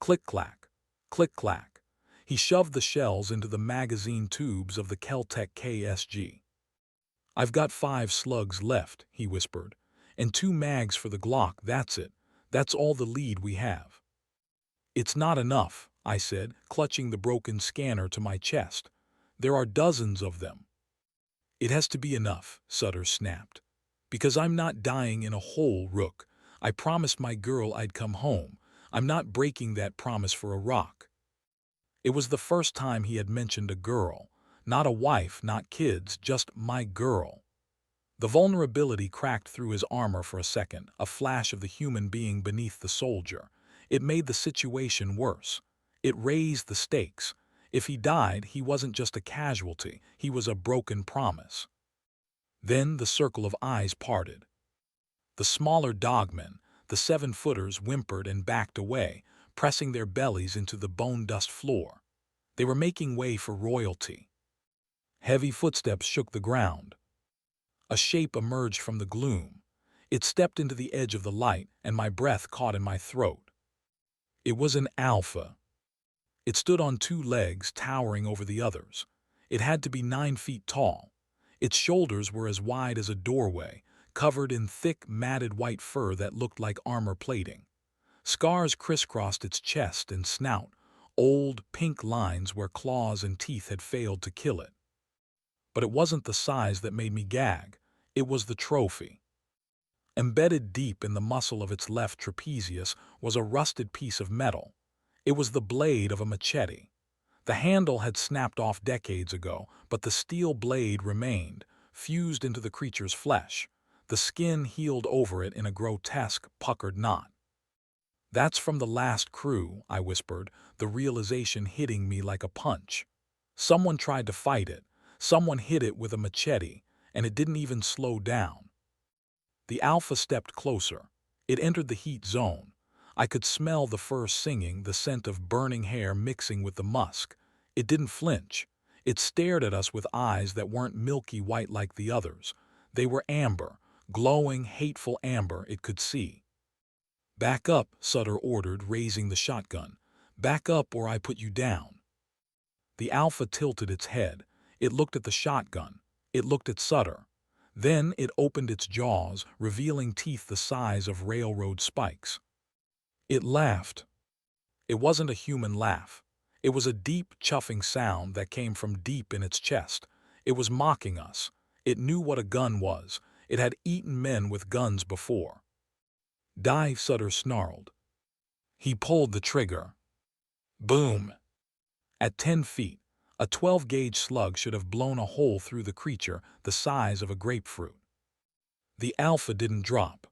A: Click-clack, click-clack. He shoved the shells into the magazine tubes of the Keltec KSG. I've got 5 slugs left, he whispered, and 2 mags for the Glock, that's it. That's all the lead we have. It's not enough, I said, clutching the broken scanner to my chest. There are dozens of them. It has to be enough, Sutter snapped. Because I'm not dying in a hole, Rook. I promised my girl I'd come home. I'm not breaking that promise for a rock. It was the first time he had mentioned a girl. Not a wife, not kids, just my girl. The vulnerability cracked through his armor for a second, a flash of the human being beneath the soldier. It made the situation worse. It raised the stakes. If he died, he wasn't just a casualty, he was a broken promise. Then the circle of eyes parted. The smaller dogmen, the 7-footers, whimpered and backed away, pressing their bellies into the bone-dust floor. They were making way for royalty. Heavy footsteps shook the ground. A shape emerged from the gloom. It stepped into the edge of the light, and my breath caught in my throat. It was an alpha. It stood on 2 legs, towering over the others. It had to be 9 feet tall. Its shoulders were as wide as a doorway, covered in thick, matted white fur that looked like armor plating. Scars crisscrossed its chest and snout, old, pink lines where claws and teeth had failed to kill it. But it wasn't the size that made me gag. It was the trophy. Embedded deep in the muscle of its left trapezius was a rusted piece of metal. It was the blade of a machete. The handle had snapped off decades ago, but the steel blade remained, fused into the creature's flesh. The skin healed over it in a grotesque, puckered knot. That's from the last crew, I whispered, the realization hitting me like a punch. Someone tried to fight it. Someone hit it with a machete, and it didn't even slow down. The alpha stepped closer. It entered the heat zone. I could smell the fur singing, the scent of burning hair mixing with the musk. It didn't flinch. It stared at us with eyes that weren't milky white like the others. They were amber, glowing, hateful amber it could see. Back up, Sutter ordered, raising the shotgun. Back up or I put you down. The alpha tilted its head. It looked at the shotgun. It looked at Sutter. Then it opened its jaws, revealing teeth the size of railroad spikes. It laughed. It wasn't a human laugh. It was a deep, chuffing sound that came from deep in its chest. It was mocking us. It knew what a gun was. It had eaten men with guns before. "Die," Sutter snarled. He pulled the trigger. Boom! At 10 feet, a 12-gauge slug should have blown a hole through the creature the size of a grapefruit. The alpha didn't drop.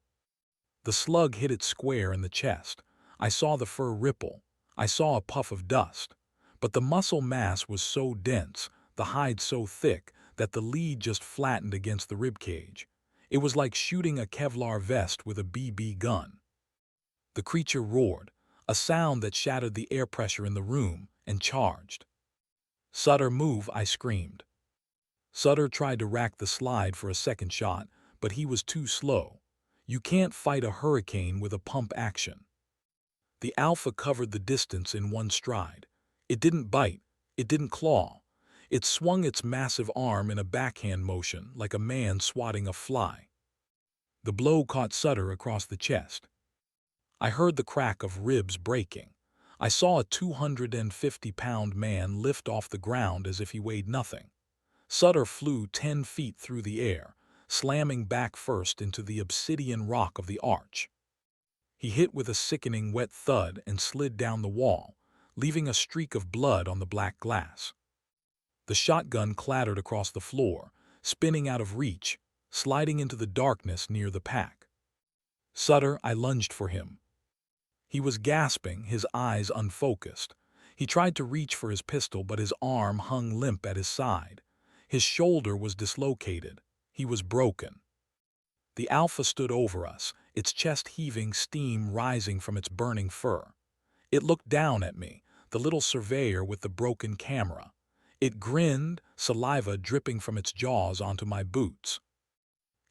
A: The slug hit it square in the chest. I saw the fur ripple. I saw a puff of dust. But the muscle mass was so dense, the hide so thick, that the lead just flattened against the ribcage. It was like shooting a Kevlar vest with a BB gun. The creature roared, a sound that shattered the air pressure in the room, and charged. "Sutter, move!" I screamed. Sutter tried to rack the slide for a second shot, but he was too slow. You can't fight a hurricane with a pump action. The alpha covered the distance in one stride. It didn't bite. It didn't claw. It swung its massive arm in a backhand motion like a man swatting a fly. The blow caught Sutter across the chest. I heard the crack of ribs breaking. I saw a 250-pound man lift off the ground as if he weighed nothing. Sutter flew 10 feet through the air, slamming back first into the obsidian rock of the arch. He hit with a sickening wet thud and slid down the wall, leaving a streak of blood on the black glass. The shotgun clattered across the floor, spinning out of reach, sliding into the darkness near the pack. "Sutter," I lunged for him. He was gasping, his eyes unfocused. He tried to reach for his pistol, but his arm hung limp at his side. His shoulder was dislocated. He was broken. The alpha stood over us, its chest heaving, steam rising from its burning fur. It looked down at me, the little surveyor with the broken camera. It grinned, saliva dripping from its jaws onto my boots.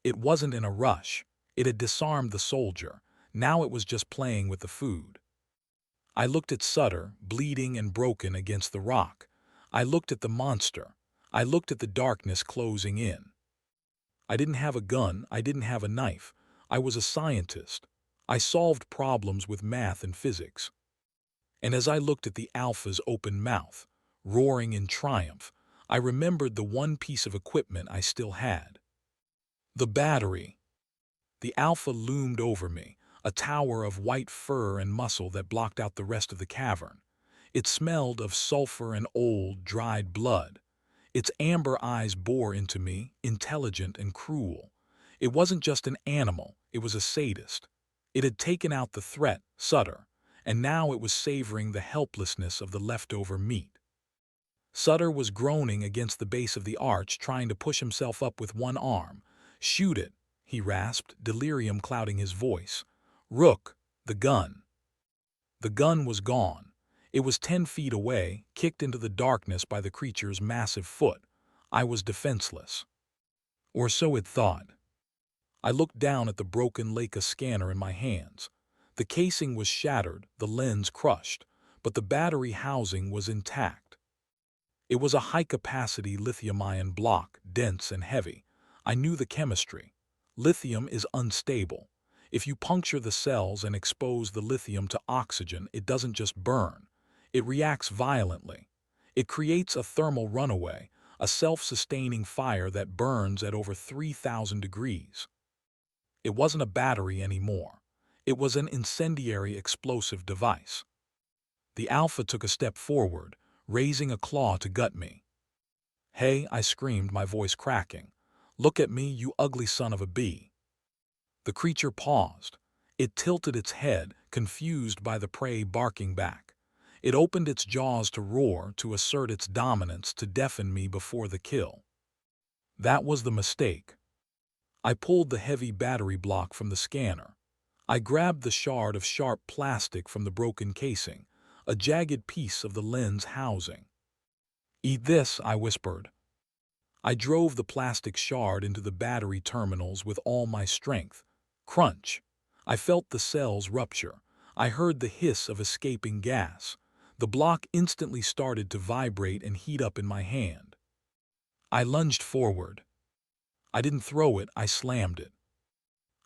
A: It wasn't in a rush. It had disarmed the soldier. Now it was just playing with the food. I looked at Sutter, bleeding and broken against the rock. I looked at the monster. I looked at the darkness closing in. I didn't have a gun. I didn't have a knife. I was a scientist. I solved problems with math and physics. And as I looked at the alpha's open mouth, roaring in triumph, I remembered the one piece of equipment I still had. The battery. The alpha loomed over me, a tower of white fur and muscle that blocked out the rest of the cavern. It smelled of sulfur and old, dried blood. Its amber eyes bore into me, intelligent and cruel. It wasn't just an animal, it was a sadist. It had taken out the threat, Sutter, and now it was savoring the helplessness of the leftover meat. Sutter was groaning against the base of the arch, trying to push himself up with one arm. "Shoot it," he rasped, delirium clouding his voice. "Rook, the gun." The gun was gone. It was 10 feet away, kicked into the darkness by the creature's massive foot. I was defenseless. Or so it thought. I looked down at the broken Leica scanner in my hands. The casing was shattered, the lens crushed, but the battery housing was intact. It was a high-capacity lithium-ion block, dense and heavy. I knew the chemistry. Lithium is unstable. If you puncture the cells and expose the lithium to oxygen, it doesn't just burn. It reacts violently. It creates a thermal runaway, a self-sustaining fire that burns at over 3,000 degrees. It wasn't a battery anymore. It was an incendiary explosive device. The alpha took a step forward, raising a claw to gut me. "Hey," I screamed, my voice cracking. "Look at me, you ugly son of a bee." The creature paused. It tilted its head, confused by the prey barking back. It opened its jaws to roar, to assert its dominance, to deafen me before the kill. That was the mistake. I pulled the heavy battery block from the scanner. I grabbed the shard of sharp plastic from the broken casing, a jagged piece of the lens housing. "Eat this," I whispered. I drove the plastic shard into the battery terminals with all my strength. Crunch. I felt the cells rupture. I heard the hiss of escaping gas. The block instantly started to vibrate and heat up in my hand. I lunged forward. I didn't throw it, I slammed it.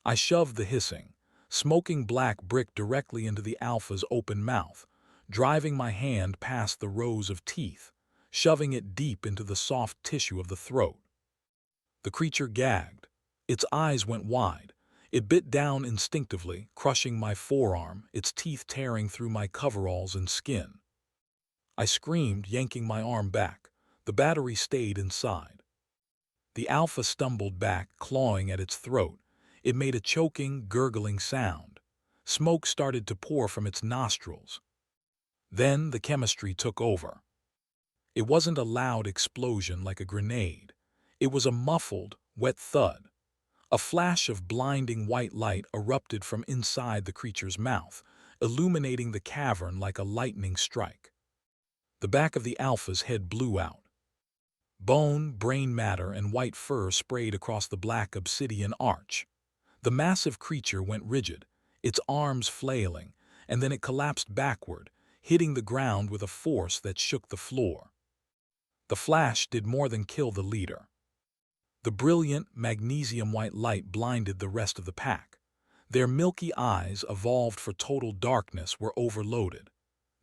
A: I shoved the hissing, smoking black brick directly into the alpha's open mouth, driving my hand past the rows of teeth, shoving it deep into the soft tissue of the throat. The creature gagged. Its eyes went wide. It bit down instinctively, crushing my forearm, its teeth tearing through my coveralls and skin. I screamed, yanking my arm back. The battery stayed inside. The alpha stumbled back, clawing at its throat. It made a choking, gurgling sound. Smoke started to pour from its nostrils. Then the chemistry took over. It wasn't a loud explosion like a grenade. It was a muffled, wet thud. A flash of blinding white light erupted from inside the creature's mouth, illuminating the cavern like a lightning strike. The back of the alpha's head blew out. Bone, brain matter, and white fur sprayed across the black obsidian arch. The massive creature went rigid, its arms flailing, and then it collapsed backward, hitting the ground with a force that shook the floor. The flash did more than kill the leader. The brilliant, magnesium-white light blinded the rest of the pack. Their milky eyes, evolved for total darkness, were overloaded.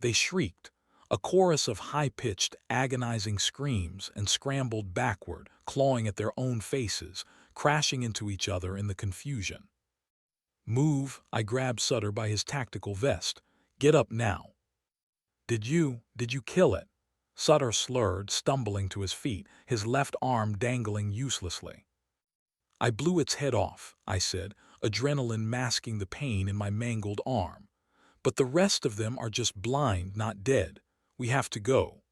A: They shrieked, a chorus of high-pitched, agonizing screams, and scrambled backward, clawing at their own faces, crashing into each other in the confusion. "Move," I grabbed Sutter by his tactical vest. "Get up now." Did you kill it?" Sutter slurred, stumbling to his feet, his left arm dangling uselessly. "I blew its head off," I said, adrenaline masking the pain in my mangled arm. "But the rest of them are just blind, not dead. We have to go."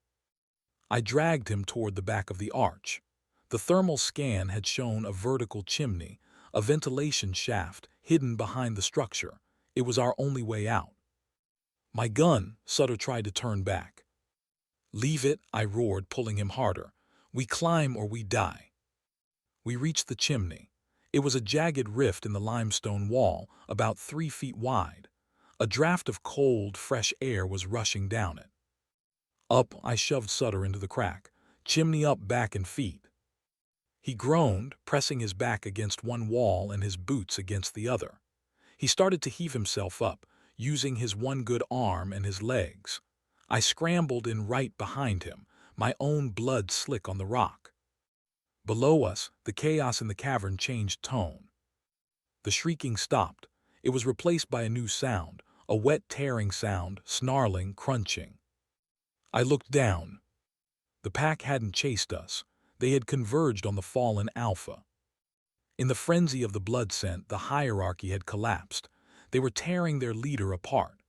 A: I dragged him toward the back of the arch. The thermal scan had shown a vertical chimney, a ventilation shaft hidden behind the structure. It was our only way out. "My gun," Sutter tried to turn back. "Leave it," I roared, pulling him harder. "We climb or we die." We reached the chimney. It was a jagged rift in the limestone wall, about 3 feet wide. A draft of cold, fresh air was rushing down it. "Up," I shoved Sutter into the crack. "Chimney up, back and feet." He groaned, pressing his back against one wall and his boots against the other. He started to heave himself up, using his one good arm and his legs. I scrambled in right behind him, my own blood slick on the rock. Below us, the chaos in the cavern changed tone. The shrieking stopped. It was replaced by a new sound, a wet tearing sound, snarling, crunching. I looked down. The pack hadn't chased us. They had converged on the fallen alpha. In the frenzy of the blood scent, the hierarchy had collapsed. They were tearing their leader apart.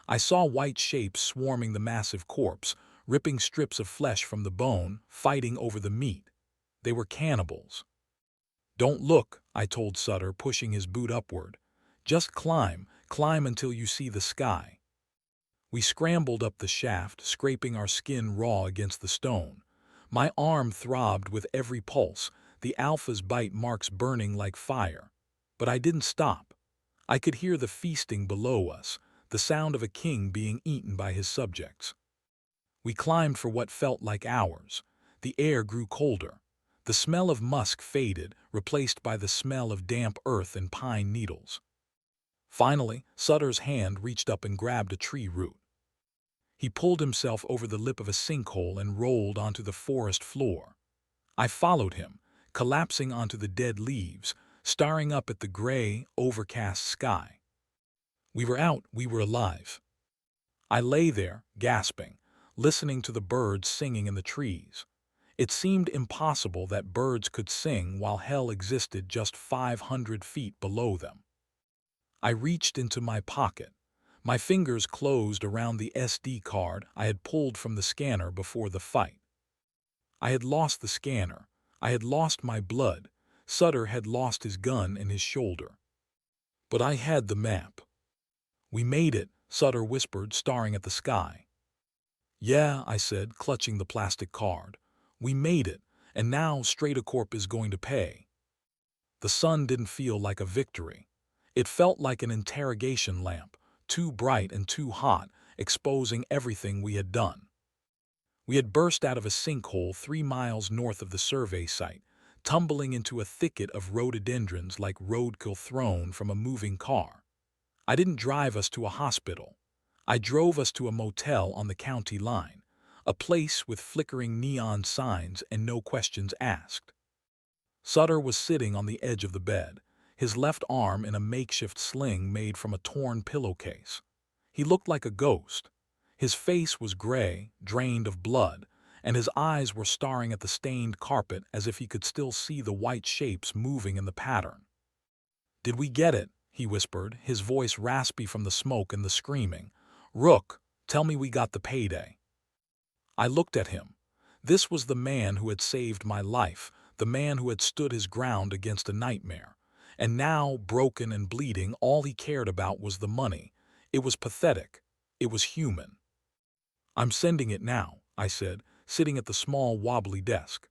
A: I saw white shapes swarming the massive corpse, ripping strips of flesh from the bone, fighting over the meat. They were cannibals. "Don't look," I told Sutter, pushing his boot upward. "Just climb until you see the sky." We scrambled up the shaft, scraping our skin raw against the stone. My arm throbbed with every pulse, the alpha's bite marks burning like fire. But I didn't stop. I could hear the feasting below us, the sound of a king being eaten by his subjects. We climbed for what felt like hours. The air grew colder. The smell of musk faded, replaced by the smell of damp earth and pine needles. Finally, Sutter's hand reached up and grabbed a tree root. He pulled himself over the lip of a sinkhole and rolled onto the forest floor. I followed him, collapsing onto the dead leaves, staring up at the gray, overcast sky. We were out, we were alive. I lay there, gasping, listening to the birds singing in the trees. It seemed impossible that birds could sing while hell existed just 500 feet below them. I reached into my pocket. My fingers closed around the SD card I had pulled from the scanner before the fight. I had lost the scanner. I had lost my blood. Sutter had lost his gun and his shoulder. But I had the map. "We made it," Sutter whispered, staring at the sky. "Yeah," I said, clutching the plastic card. "We made it, and now Strata-Corp is going to pay." The sun didn't feel like a victory. It felt like an interrogation lamp, too bright and too hot, exposing everything we had done. We had burst out of a sinkhole 3 miles north of the survey site, tumbling into a thicket of rhododendrons like roadkill thrown from a moving car. I didn't drive us to a hospital. I drove us to a motel on the county line, a place with flickering neon signs and no questions asked. Sutter was sitting on the edge of the bed, his left arm in a makeshift sling made from a torn pillowcase. He looked like a ghost. His face was gray, drained of blood, and his eyes were staring at the stained carpet as if he could still see the white shapes moving in the pattern. "Did we get it?" he whispered, his voice raspy from the smoke and the screaming. "Rook, tell me we got the payday." I looked at him. This was the man who had saved my life, the man who had stood his ground against a nightmare. And now, broken and bleeding, all he cared about was the money. It was pathetic. It was human. "I'm sending it now," I said, sitting at the small wobbly desk.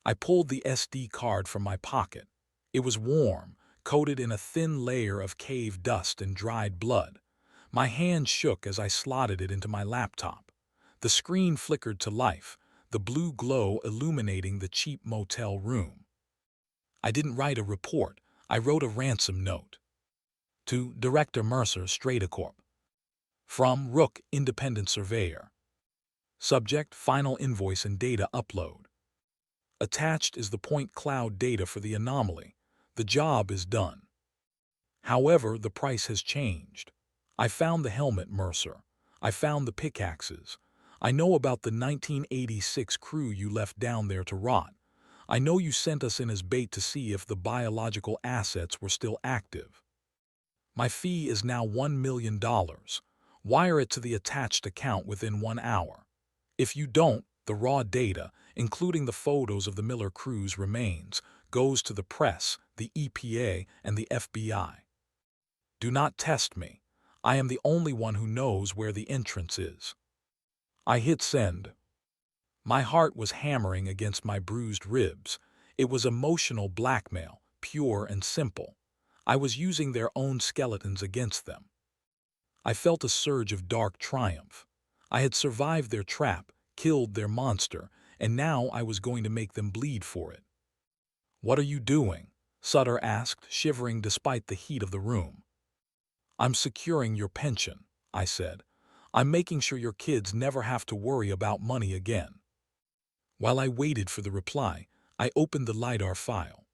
A: I pulled the SD card from my pocket. It was warm, coated in a thin layer of cave dust and dried blood. My hand shook as I slotted it into my laptop. The screen flickered to life, the blue glow illuminating the cheap motel room. I didn't write a report. I wrote a ransom note. To Director Mercer, Strata-Corp. From Rook, Independent Surveyor. Subject: Final invoice and data upload. Attached is the point cloud data for the anomaly. The job is done. However, the price has changed. I found the helmet, Mercer. I found the pickaxes. I know about the 1986 crew you left down there to rot. I know you sent us in as bait to see if the biological assets were still active. My fee is now $1 million. Wire it to the attached account within 1 hour. If you don't, the raw data, including the photos of the Miller crew's remains, goes to the press, the EPA, and the FBI. Do not test me. I am the only one who knows where the entrance is. I hit send. My heart was hammering against my bruised ribs. It was emotional blackmail, pure and simple. I was using their own skeletons against them. I felt a surge of dark triumph. I had survived their trap, killed their monster, and now I was going to make them bleed for it. "What are you doing?" Sutter asked, shivering despite the heat of the room. "I'm securing your pension," I said. "I'm making sure your kids never have to worry about money again." While I waited for the reply, I opened the LIDAR file.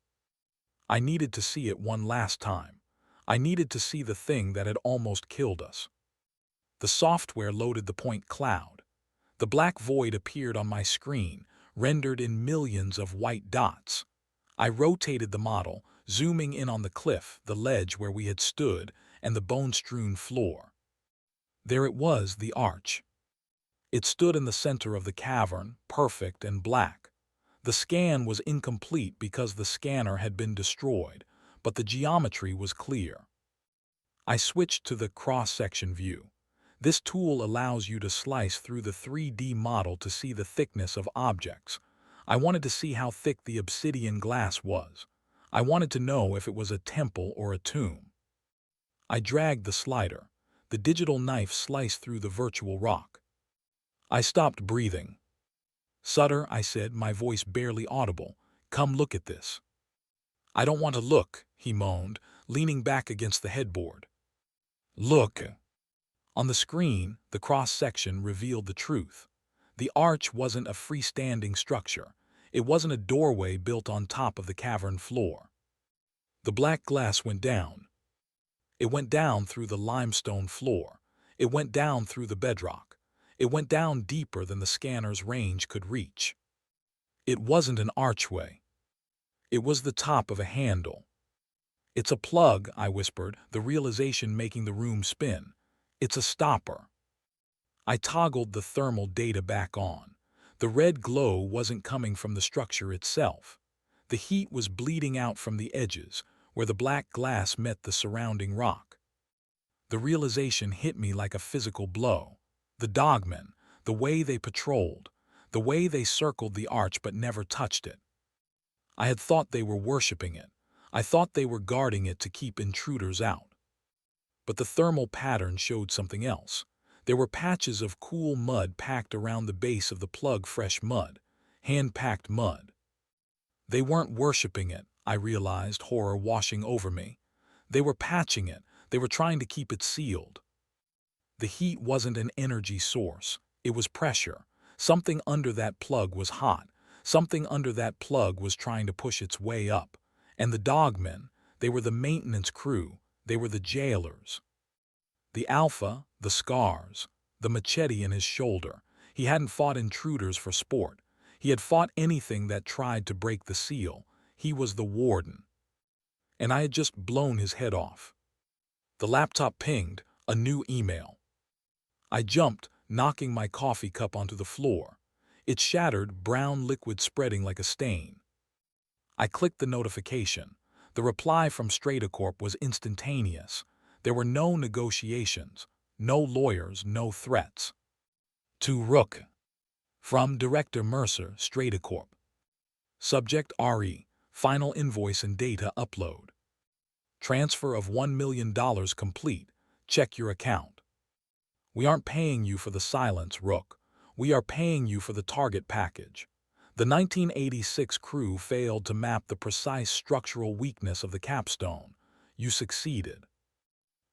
A: I needed to see it one last time. I needed to see the thing that had almost killed us. The software loaded the point cloud. The black void appeared on my screen, rendered in millions of white dots. I rotated the model, zooming in on the cliff, the ledge where we had stood, and the bone-strewn floor. There it was, the arch. It stood in the center of the cavern, perfect and black. The scan was incomplete because the scanner had been destroyed, but the geometry was clear. I switched to the cross-section view. This tool allows you to slice through the 3D model to see the thickness of objects. I wanted to see how thick the obsidian glass was. I wanted to know if it was a temple or a tomb. I dragged the slider. The digital knife sliced through the virtual rock. I stopped breathing. "Sutter," I said, my voice barely audible, "come look at this." "I don't want to look," he moaned, leaning back against the headboard. "Look." On the screen, the cross-section revealed the truth. The arch wasn't a freestanding structure. It wasn't a doorway built on top of the cavern floor. The black glass went down. It went down through the limestone floor. It went down through the bedrock. It went down deeper than the scanner's range could reach. It wasn't an archway. It was the top of a handle. "It's a plug," I whispered, the realization making the room spin. "It's a stopper." I toggled the thermal data back on. The red glow wasn't coming from the structure itself. The heat was bleeding out from the edges, where the black glass met the surrounding rock. The realization hit me like a physical blow. The Dogmen, the way they patrolled, the way they circled the arch but never touched it. I had thought they were worshipping it. I thought they were guarding it to keep intruders out. But the thermal pattern showed something else. There were patches of cool mud packed around the base of the plug, fresh mud, hand-packed mud. They weren't worshipping it, I realized, horror washing over me. They were patching it. They were trying to keep it sealed. The heat wasn't an energy source. It was pressure. Something under that plug was hot. Something under that plug was trying to push its way up. And the dogmen, they were the maintenance crew. They were the jailers. The alpha, the scars, the machete in his shoulder. He hadn't fought intruders for sport. He had fought anything that tried to break the seal. He was the warden. And I had just blown his head off. The laptop pinged, a new email. I jumped, knocking my coffee cup onto the floor. It shattered, brown liquid spreading like a stain. I clicked the notification. The reply from Strata-Corp was instantaneous. There were no negotiations, no lawyers, no threats. To Rook. From Director Mercer, Strata-Corp. Subject RE. Final invoice and data upload. Transfer of $1 million complete. Check your account. We aren't paying you for the silence, Rook. We are paying you for the target package. The 1986 crew failed to map the precise structural weakness of the capstone. You succeeded.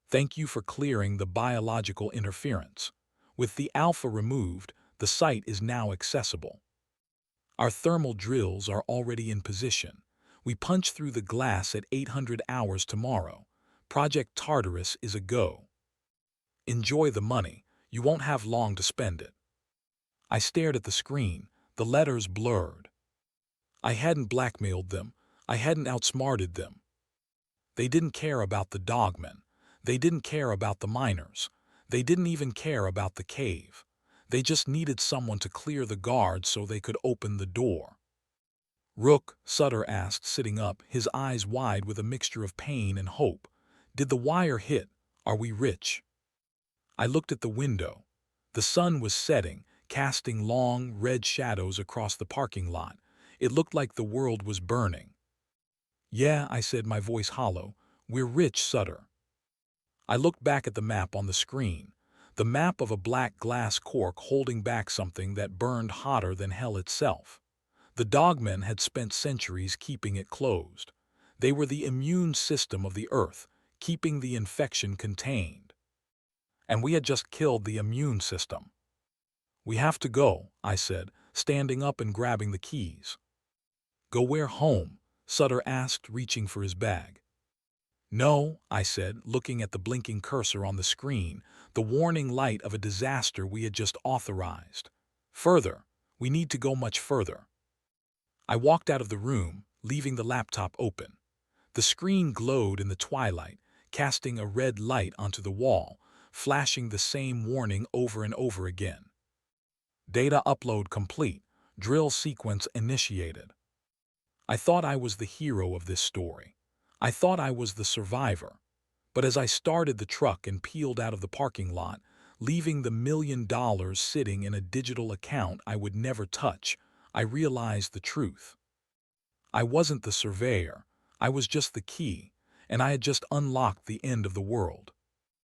A: Thank you for clearing the biological interference. With the alpha removed, the site is now accessible. Our thermal drills are already in position. We punch through the glass at 800 hours tomorrow. Project Tartarus is a go. Enjoy the money. You won't have long to spend it. I stared at the screen, the letters blurred. I hadn't blackmailed them. I hadn't outsmarted them. They didn't care about the dogmen. They didn't care about the miners. They didn't even care about the cave. They just needed someone to clear the guards so they could open the door. Rook, Sutter asked, sitting up, his eyes wide with a mixture of pain and hope. Did the wire hit? Are we rich? I looked at the window. The sun was setting, casting long, red shadows across the parking lot. It looked like the world was burning. Yeah, I said, my voice hollow. We're rich, Sutter. I looked back at the map on the screen. The map of a black glass cork holding back something that burned hotter than hell itself. The dogmen had spent centuries keeping it closed. They were the immune system of the earth, keeping the infection contained. And we had just killed the immune system. We have to go, I said, standing up and grabbing the keys. Go where? Home? Sutter asked, reaching for his bag. No, I said, looking at the blinking cursor on the screen, the warning light of a disaster we had just authorized. Further. We need to go much further. I walked out of the room, leaving the laptop open. The screen glowed in the twilight, casting a red light onto the wall, flashing the same warning over and over again. Data upload complete. Drill sequence initiated. I thought I was the hero of this story. I thought I was the survivor. But as I started the truck and peeled out of the parking lot, leaving the $1 million sitting in a digital account I would never touch, I realized the truth. I wasn't the surveyor. I was just the key, and I had just unlocked the end of the world.